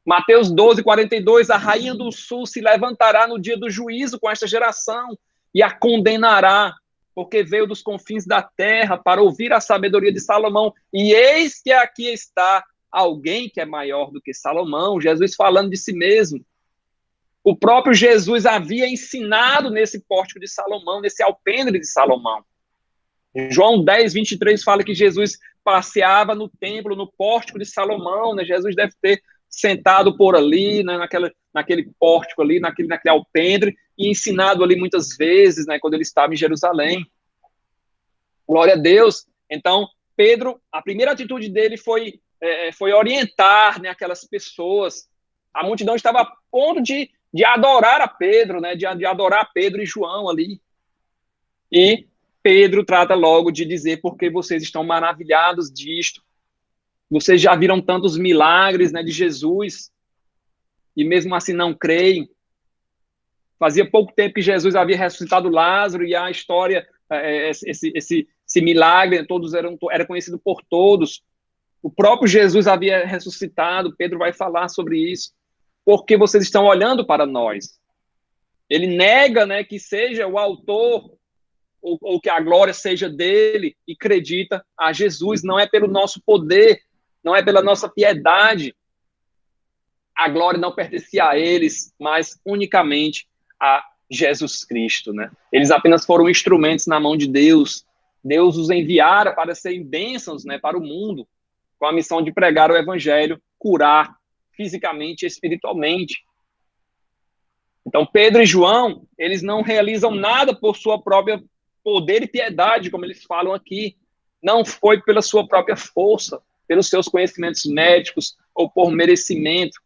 Mateus 12, 42, a rainha do sul se levantará no dia do juízo com esta geração e a condenará, porque veio dos confins da terra para ouvir a sabedoria de Salomão. E eis que aqui está alguém que é maior do que Salomão, Jesus falando de si mesmo. O próprio Jesus havia ensinado nesse pórtico de Salomão, nesse alpendre de Salomão. João 10, 23 fala que Jesus passeava no templo, no pórtico de Salomão, né? Jesus deve ter sentado por ali, né? naquele pórtico ali, naquele alpendre, e ensinado ali muitas vezes, né? Quando ele estava em Jerusalém. Glória a Deus. Então, Pedro, a primeira atitude dele foi orientar, né, aquelas pessoas. A multidão estava a ponto de adorar a Pedro, né? De adorar Pedro e João ali. E Pedro trata logo de dizer porque vocês estão maravilhados disto. Vocês já viram tantos milagres, né, de Jesus e mesmo assim não creem. Fazia pouco tempo que Jesus havia ressuscitado Lázaro e a história, esse milagre, era conhecido por todos. O próprio Jesus havia ressuscitado. Pedro vai falar sobre isso. Porque vocês estão olhando para nós. Ele nega, né, que seja o autor ou que a glória seja dele, e acredita a Jesus. Não é pelo nosso poder, não é pela nossa piedade. A glória não pertencia a eles, mas unicamente a Jesus Cristo, né? Eles apenas foram instrumentos na mão de Deus. Deus os enviara para serem bênçãos, né, para o mundo, com a missão de pregar o evangelho, curar fisicamente e espiritualmente. Então, Pedro e João, eles não realizam nada por sua própria poder e piedade, como eles falam aqui. Não foi pela sua própria força, pelos seus conhecimentos médicos ou por merecimento.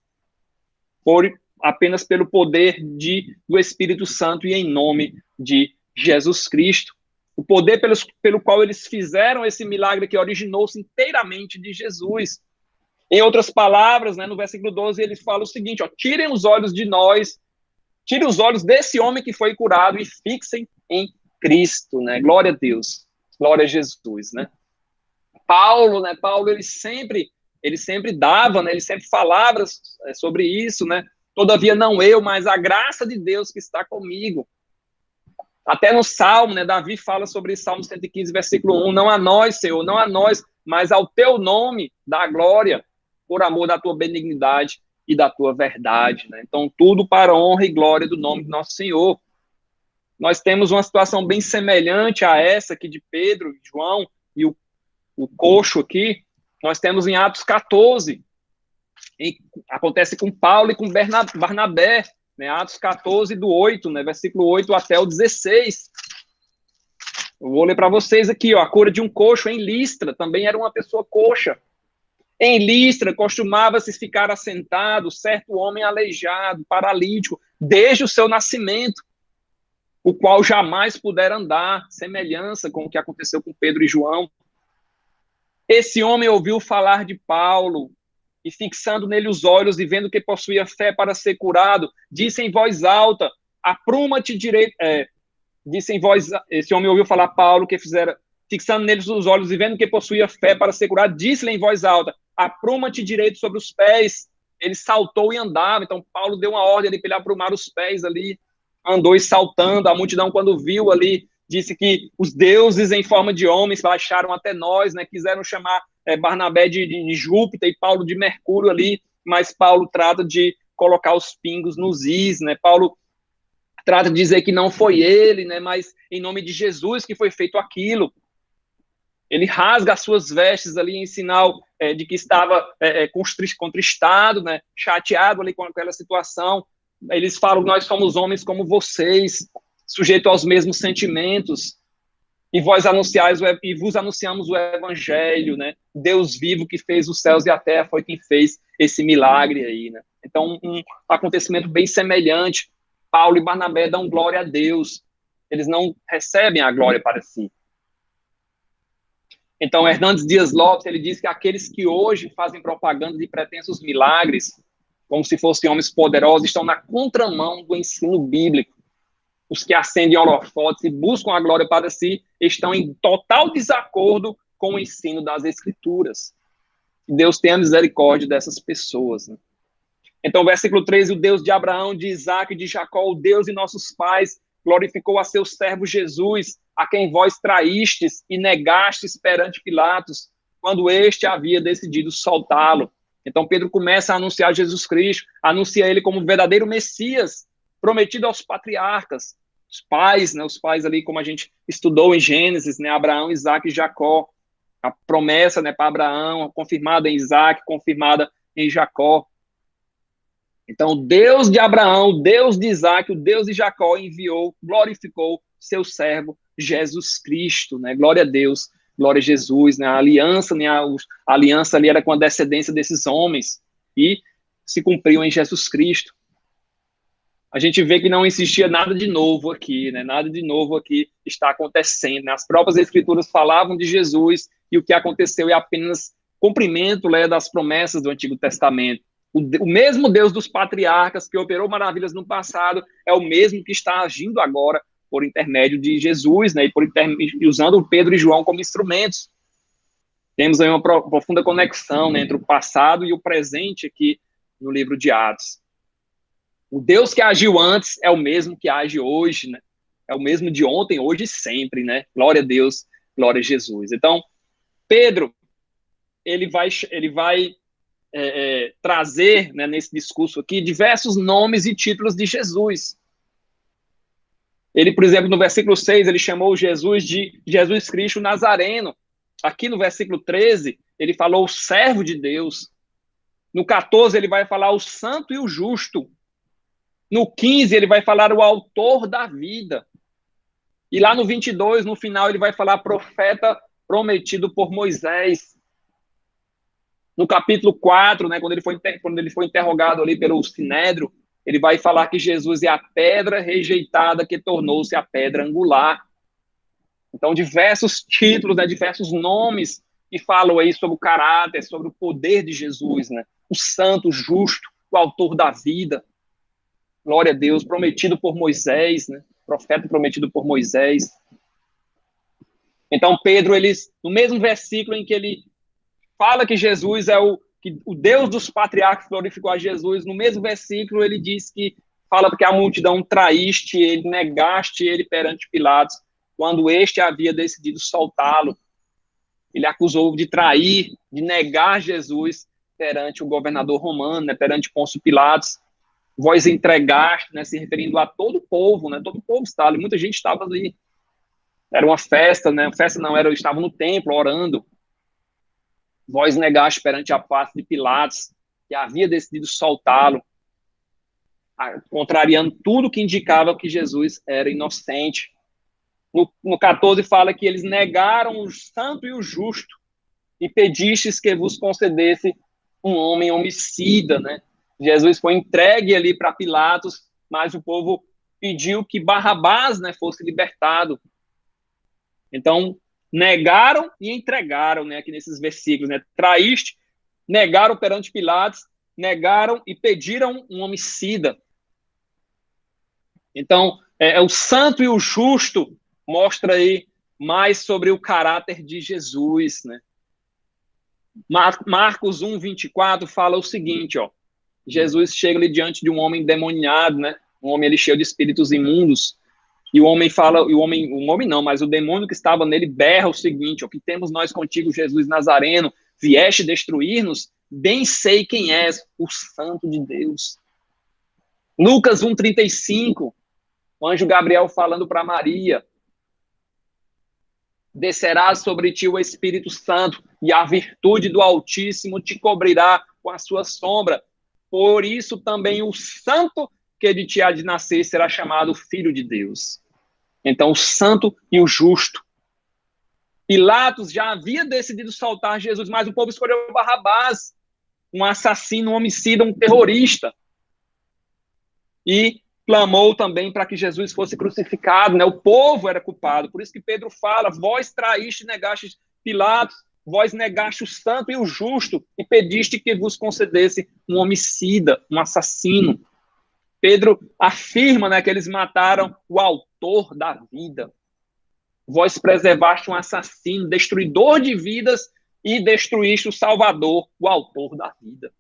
Foi apenas pelo poder do Espírito Santo e em nome de Jesus Cristo. O poder pelo qual eles fizeram esse milagre que originou-se inteiramente de Jesus. Em outras palavras, né, no versículo 12, ele fala o seguinte, ó, tirem os olhos de nós, tirem os olhos desse homem que foi curado e fixem em Cristo, né? Glória a Deus, glória a Jesus, né? Paulo, ele sempre dava, né? Ele sempre falava sobre isso, né? Todavia não eu, mas a graça de Deus que está comigo. Até no Salmo, né? Davi fala sobre Salmo 115, versículo 1, não a nós, Senhor, não a nós, mas ao teu nome dá glória, por amor da tua benignidade e da tua verdade, né? Então, tudo para a honra e glória do nome do nosso Senhor. Nós temos uma situação bem semelhante a essa aqui de Pedro, João e o coxo aqui. Nós temos em Atos 14, acontece com Paulo e com Barnabé, né? Atos 14, do 8, né? Versículo 8 até o 16. Eu vou ler para vocês aqui, ó, a cura de um coxo em Listra, também era uma pessoa coxa. Em Listra, costumava-se ficar assentado certo homem aleijado, paralítico, desde o seu nascimento, o qual jamais pudera andar, semelhança com o que aconteceu com Pedro e João. Esse homem ouviu falar de Paulo, e fixando nele os olhos e vendo que possuía fé para ser curado, disse em voz alta, apruma-te direito... Esse homem ouviu falar Paulo, que fizera, fixando neles os olhos e vendo que possuía fé para ser curado, disse-lhe em voz alta, apruma-te direito sobre os pés. Ele saltou e andava. Então Paulo deu uma ordem ali para ele aprumar os pés ali, andou e saltando. A multidão, quando viu ali, disse que os deuses em forma de homens baixaram até nós, né? Quiseram chamar Barnabé de Júpiter e Paulo de Mercúrio ali, mas Paulo trata de colocar os pingos nos is, né? Paulo trata de dizer que não foi ele, né? Mas em nome de Jesus que foi feito aquilo. Ele rasga as suas vestes ali em sinal de que estava contristado, né? Chateado ali com aquela situação. Eles falam, nós somos homens como vocês, sujeitos aos mesmos sentimentos, e vos anunciamos o evangelho, né? Deus vivo que fez os céus e a terra foi quem fez esse milagre aí, né? Então, um acontecimento bem semelhante. Paulo e Barnabé dão glória a Deus. Eles não recebem a glória para si. Então, Hernandes Dias Lopes, ele diz que aqueles que hoje fazem propaganda de pretensos milagres, como se fossem homens poderosos, estão na contramão do ensino bíblico. Os que acendem holofotes e buscam a glória para si estão em total desacordo com o ensino das Escrituras. Deus tenha misericórdia dessas pessoas, né? Então, versículo 13, o Deus de Abraão, de Isaque e de Jacó, o Deus de nossos pais, glorificou a seu servo Jesus, a quem vós traístes e negastes perante Pilatos, quando este havia decidido soltá-lo. Então, Pedro começa a anunciar Jesus Cristo, anuncia ele como verdadeiro Messias, prometido aos patriarcas, os pais, né, os pais ali, como a gente estudou em Gênesis, né, Abraão, Isaque e Jacó, a promessa, né, para Abraão, confirmada em Isaque, confirmada em Jacó. Então, o Deus de Abraão, o Deus de Isaque, o Deus de Jacó enviou, glorificou seu servo Jesus Cristo, né? Glória a Deus, glória a Jesus, né? A aliança, né? A aliança ali era com a descendência desses homens e se cumpriu em Jesus Cristo. A gente vê que não existia nada de novo aqui, né? Nada de novo aqui está acontecendo, né? As próprias escrituras falavam de Jesus e o que aconteceu é apenas cumprimento, né, das promessas do Antigo Testamento. O mesmo Deus dos patriarcas que operou maravilhas no passado é o mesmo que está agindo agora por intermédio de Jesus, né, e usando Pedro e João como instrumentos. Temos aí uma profunda conexão, né, entre o passado e o presente aqui no livro de Atos. O Deus que agiu antes é o mesmo que age hoje, né? É o mesmo de ontem, hoje e sempre, né? Glória a Deus, glória a Jesus. Então, Pedro, ele vai trazer, né, nesse discurso aqui, diversos nomes e títulos de Jesus. Ele, por exemplo, no versículo 6, ele chamou Jesus de Jesus Cristo Nazareno. Aqui no versículo 13, ele falou o servo de Deus. No 14, ele vai falar o santo e o justo. No 15, ele vai falar o autor da vida. E lá no 22, no final, ele vai falar profeta prometido por Moisés. No capítulo 4, né, quando ele foi interrogado ali pelo Sinédrio, ele vai falar que Jesus é a pedra rejeitada que tornou-se a pedra angular. Então, diversos títulos, né, diversos nomes que falam aí sobre o caráter, sobre o poder de Jesus, né? O santo, o justo, o autor da vida. Glória a Deus, prometido por Moisés, né? Profeta prometido por Moisés. Então, Pedro, no mesmo versículo em que ele fala que Jesus é o Deus dos patriarcas glorificou a Jesus, no mesmo versículo ele diz que fala que a multidão traíste ele, negaste ele perante Pilatos, quando este havia decidido soltá-lo. Ele acusou de trair, de negar Jesus perante o governador romano, né, perante Pôncio Pilatos. Vós entregaste, né, se referindo a todo o povo, né, todo o povo estava ali, muita gente estava ali. Era uma festa, né, festa não, estavam no templo orando. Vós negaste perante a face de Pilatos, que havia decidido soltá-lo, contrariando tudo que indicava que Jesus era inocente. No 14 fala que eles negaram o santo e o justo e pedistes que vos concedesse um homem homicida, né? Jesus foi entregue ali para Pilatos, mas o povo pediu que Barrabás, né, fosse libertado. Então, negaram e entregaram, né, aqui nesses versículos, né? Traíste, negaram perante Pilatos, negaram e pediram um homicida. Então, o santo e o justo mostra aí mais sobre o caráter de Jesus, né? Marcos 1:24 fala o seguinte, ó. Jesus chega ali diante de um homem endemoniado, né? Um homem ali cheio de espíritos imundos. E o homem fala, mas o demônio que estava nele berra o seguinte: o que temos nós contigo, Jesus Nazareno? Vieste destruir-nos? Bem sei quem és, o Santo de Deus. Lucas 1:35, o anjo Gabriel falando para Maria: descerá sobre ti o Espírito Santo, e a virtude do Altíssimo te cobrirá com a sua sombra. Por isso também o santo que de ti há de nascer será chamado Filho de Deus. Então, o santo e o justo. Pilatos já havia decidido soltar Jesus, mas o povo escolheu Barrabás, um assassino, um homicida, um terrorista. E clamou também para que Jesus fosse crucificado, né? O povo era culpado. Por isso que Pedro fala: vós traíste e negaste Pilatos, vós negaste o santo e o justo e pediste que vos concedesse um homicida, um assassino. Pedro afirma, né, que eles mataram o autor da vida. Vós preservaste um assassino, destruidor de vidas, e destruíste o Salvador, o autor da vida.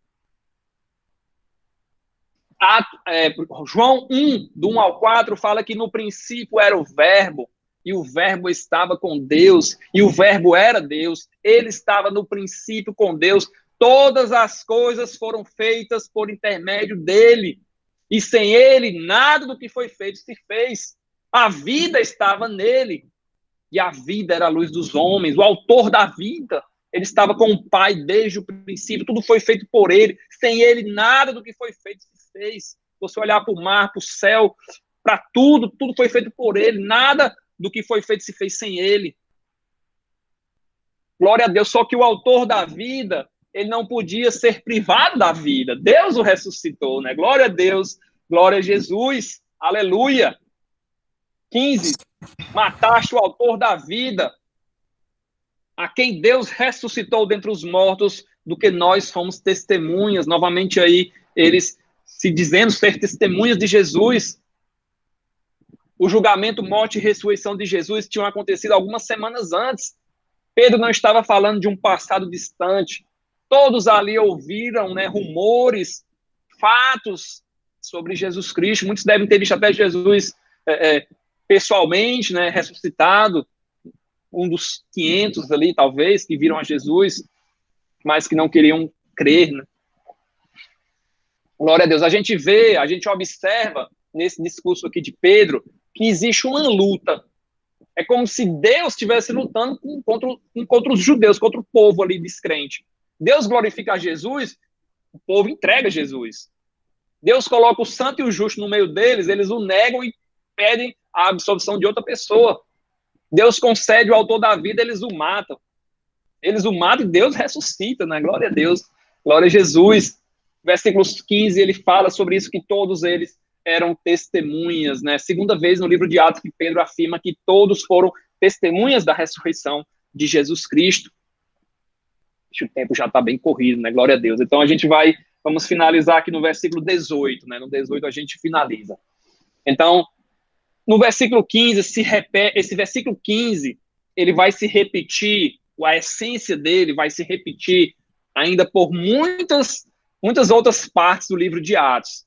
João 1, do 1 ao 4, fala que no princípio era o Verbo, e o Verbo estava com Deus, e o Verbo era Deus, ele estava no princípio com Deus, todas as coisas foram feitas por intermédio dele, e sem ele nada do que foi feito se fez. A vida estava nele, e a vida era a luz dos homens, o autor da vida. Ele estava com o Pai desde o princípio, tudo foi feito por ele, sem ele nada do que foi feito se fez. Você olhar para o mar, para o céu, para tudo, tudo foi feito por ele, nada do que foi feito se fez sem ele. Glória a Deus, só que o autor da vida, ele não podia ser privado da vida. Deus o ressuscitou, né? Glória a Deus, glória a Jesus, aleluia. 15, mataste o autor da vida, a quem Deus ressuscitou dentre os mortos, do que nós fomos testemunhas. Novamente aí, eles se dizendo ser testemunhas de Jesus. O julgamento, morte e ressurreição de Jesus tinham acontecido algumas semanas antes. Pedro não estava falando de um passado distante. Todos ali ouviram, né, rumores, fatos sobre Jesus Cristo. Muitos devem ter visto até Jesus pessoalmente, né, ressuscitado. Um dos 500 ali, talvez, que viram a Jesus, mas que não queriam crer, né? Glória a Deus. A gente vê, a gente observa nesse discurso aqui de Pedro que existe uma luta. É como se Deus estivesse lutando contra os judeus, contra o povo ali descrente. Deus glorifica a Jesus, o povo entrega Jesus. Deus coloca o santo e o justo no meio deles, eles o negam e pedem a absolvição de outra pessoa. Deus concede o autor da vida, eles o matam. Eles o matam e Deus ressuscita, né? Glória a Deus, glória a Jesus. Versículos 15, ele fala sobre isso, que todos eles eram testemunhas, né? Segunda vez no livro de Atos que Pedro afirma que todos foram testemunhas da ressurreição de Jesus Cristo. O tempo já está bem corrido, né? Glória a Deus. Então vamos finalizar aqui no versículo 18, né? No 18 a gente finaliza. Então, no versículo 15, esse versículo 15, ele vai se repetir, a essência dele vai se repetir ainda por muitas outras partes do livro de Atos.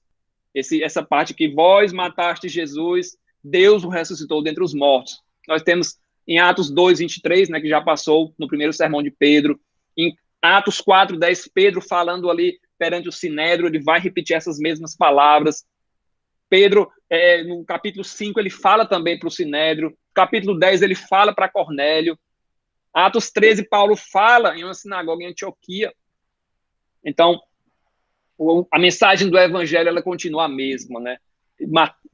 Essa parte que vós mataste Jesus, Deus o ressuscitou dentre os mortos. Nós temos em Atos 2, 23, né, que já passou no primeiro sermão de Pedro. Em Atos 4, 10, Pedro falando ali perante o Sinédrio, ele vai repetir essas mesmas palavras. Pedro, no capítulo 5, ele fala também para o Sinédrio. Capítulo 10, ele fala para Cornélio. Atos 13, Paulo fala em uma sinagoga em Antioquia. Então, a mensagem do evangelho, ela continua a mesma, né?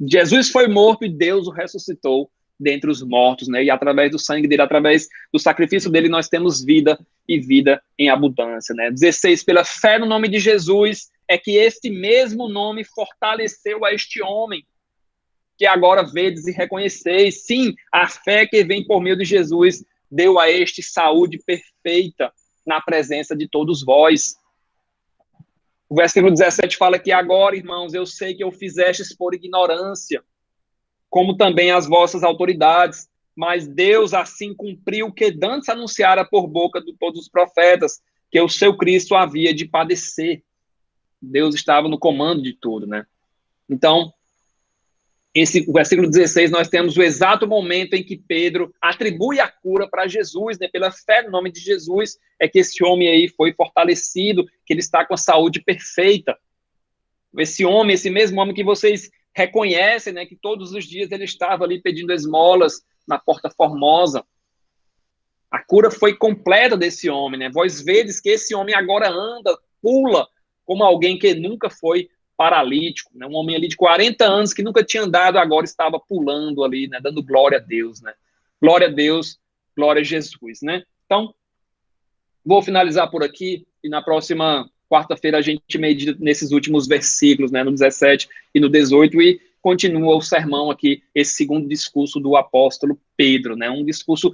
Jesus foi morto e Deus o ressuscitou dentre os mortos, né? E através do sangue dele, através do sacrifício dele, nós temos vida e vida em abundância, né? 16, pela fé no nome de Jesus, é que este mesmo nome fortaleceu a este homem, que agora vedes e reconheceis. Sim, a fé que vem por meio de Jesus deu a este saúde perfeita na presença de todos vós. O versículo 17 fala que agora, irmãos, eu sei que eu fizestes por ignorância, como também as vossas autoridades, mas Deus assim cumpriu o que dantes anunciara por boca de todos os profetas, que o seu Cristo havia de padecer. Deus estava no comando de tudo, né? Então, o versículo 16, nós temos o exato momento em que Pedro atribui a cura para Jesus, né? Pela fé no nome de Jesus, é que esse homem aí foi fortalecido, que ele está com a saúde perfeita. Esse mesmo homem que vocês reconhecem, né? Que todos os dias ele estava ali pedindo esmolas na Porta Formosa. A cura foi completa desse homem, né? Vós vedes que esse homem agora anda, pula, como alguém que nunca foi paralítico, né? Um homem ali de 40 anos que nunca tinha andado, agora estava pulando ali, né? Dando glória a Deus, né? Glória a Deus, glória a Jesus, né? Então, vou finalizar por aqui e na próxima quarta-feira a gente medita nesses últimos versículos, né? No 17 e no 18 e continua o sermão aqui, esse segundo discurso do apóstolo Pedro, né? Um discurso,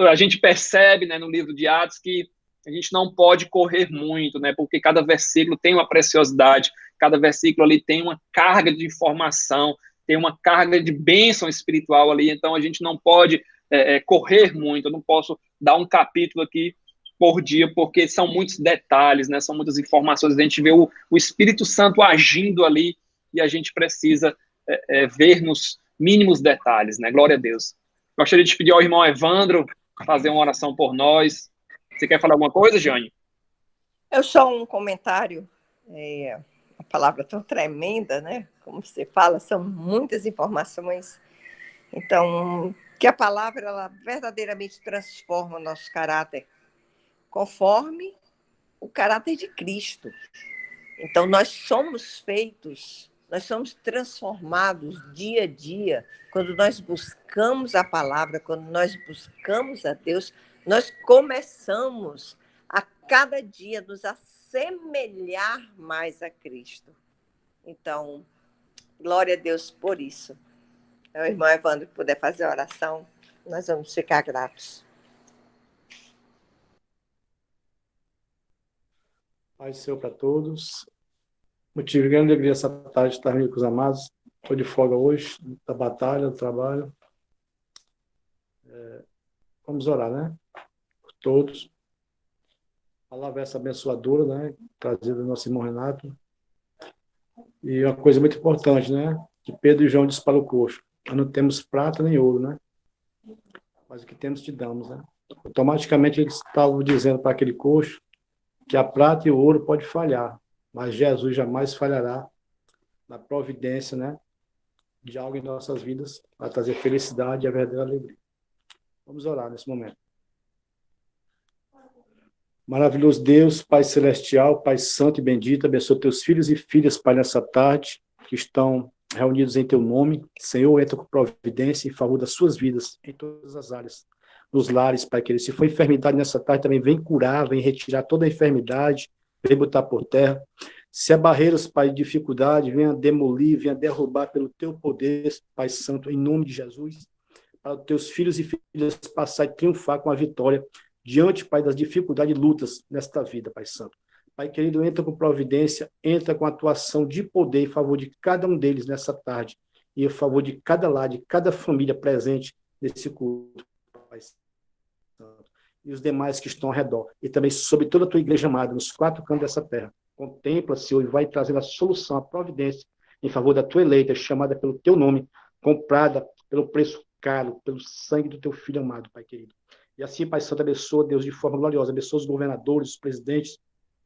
a gente percebe, né, no livro de Atos que a gente não pode correr muito, né? Porque cada versículo tem uma preciosidade, cada versículo ali tem uma carga de informação, tem uma carga de bênção espiritual ali, então a gente não pode correr muito, eu não posso dar um capítulo aqui por dia, porque são muitos detalhes, né? São muitas informações, a gente vê o Espírito Santo agindo ali e a gente precisa ver nos mínimos detalhes, né? Glória a Deus. Gostaria de pedir ao irmão Evandro fazer uma oração por nós. Você quer falar alguma coisa, Jane? Eu só um comentário, uma palavra tão tremenda, né? Como você fala, são muitas informações. Então, que a palavra ela verdadeiramente transforma o nosso caráter conforme o caráter de Cristo. Então, nós somos transformados dia a dia, quando nós buscamos a palavra, quando nós buscamos a Deus, nós começamos a cada dia nos assemelhar mais a Cristo. Então, glória a Deus por isso. O irmão Evandro puder fazer a oração, nós vamos ficar gratos. Paz do Senhor para todos. Motivo de grande alegria essa tarde estar reunido com os amados. Estou de folga hoje, da batalha, do trabalho. Vamos orar, né? Por todos. A palavra essa abençoadora, né? Trazida do nosso irmão Renato. E uma coisa muito importante, né? Que Pedro e João disse para o coxo: nós não temos prata nem ouro, né? Mas o que temos te damos, né? Automaticamente eles estavam dizendo para aquele coxo que a prata e o ouro pode falhar, mas Jesus jamais falhará na providência, né, de algo em nossas vidas para trazer felicidade e a verdadeira alegria. Vamos orar nesse momento. Maravilhoso Deus, Pai Celestial, Pai Santo e Bendito, abençoa teus filhos e filhas, Pai, nessa tarde, que estão reunidos em teu nome. Senhor, entra com providência em favor das suas vidas, em todas as áreas. Nos lares, Pai querido. Se for enfermidade nessa tarde, também vem curar, vem retirar toda a enfermidade, vem botar por terra. Se há barreiras, Pai, de dificuldade, venha demolir, venha derrubar pelo teu poder, Pai Santo, em nome de Jesus, para os teus filhos e filhas passar e triunfar com a vitória diante, Pai, das dificuldades e lutas nesta vida, Pai Santo. Pai querido, entra com providência, entra com atuação de poder em favor de cada um deles nessa tarde e em favor de cada lar, de cada família presente nesse culto, Pai Santo. E os demais que estão ao redor. E também sobre toda a tua igreja amada, nos quatro cantos dessa terra. Contempla, Senhor, e vai trazendo a solução, a providência em favor da tua eleita, chamada pelo teu nome, comprada pelo preço caro, pelo sangue do teu filho amado, Pai querido. E assim, Pai Santo, abençoa, Deus, de forma gloriosa. Abençoa os governadores, os presidentes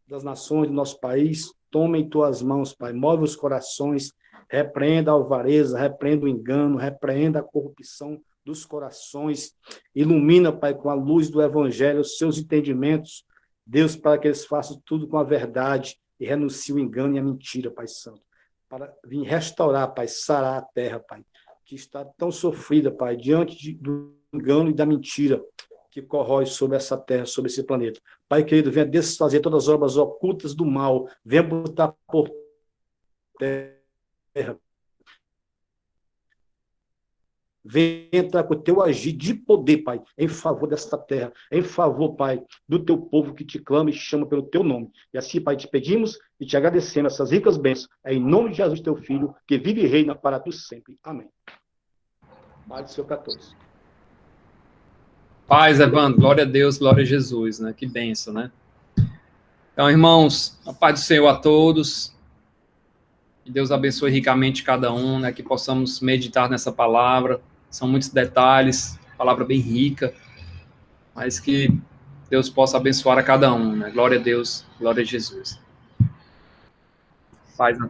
das nações do nosso país. Toma em tuas mãos, Pai. Move os corações. Repreenda a alvareza, repreenda o engano, repreenda a corrupção dos corações. Ilumina, Pai, com a luz do Evangelho, os seus entendimentos. Deus, para que eles façam tudo com a verdade e renunciem o engano e a mentira, Pai Santo. Para vir restaurar, Pai, sarar a terra, Pai, que está tão sofrida, Pai, diante do engano e da mentira que corrói sobre essa terra, sobre esse planeta. Pai querido, venha desfazer todas as obras ocultas do mal, venha botar por terra. Venha entrar com o teu agir de poder, Pai, em favor desta terra, em favor, Pai, do teu povo que te clama e chama pelo teu nome. E assim, Pai, te pedimos e te agradecemos essas ricas bênçãos. É em nome de Jesus, teu Filho, que vive e reina para tu sempre. Amém. Pai do Senhor para todos. Paz, Evandro, glória a Deus, glória a Jesus, né? Que bênção, né? Então, irmãos, a paz do Senhor a todos. Que Deus abençoe ricamente cada um, né? Que possamos meditar nessa palavra. São muitos detalhes, palavra bem rica, mas que Deus possa abençoar a cada um, né? Glória a Deus, glória a Jesus. Paz, né?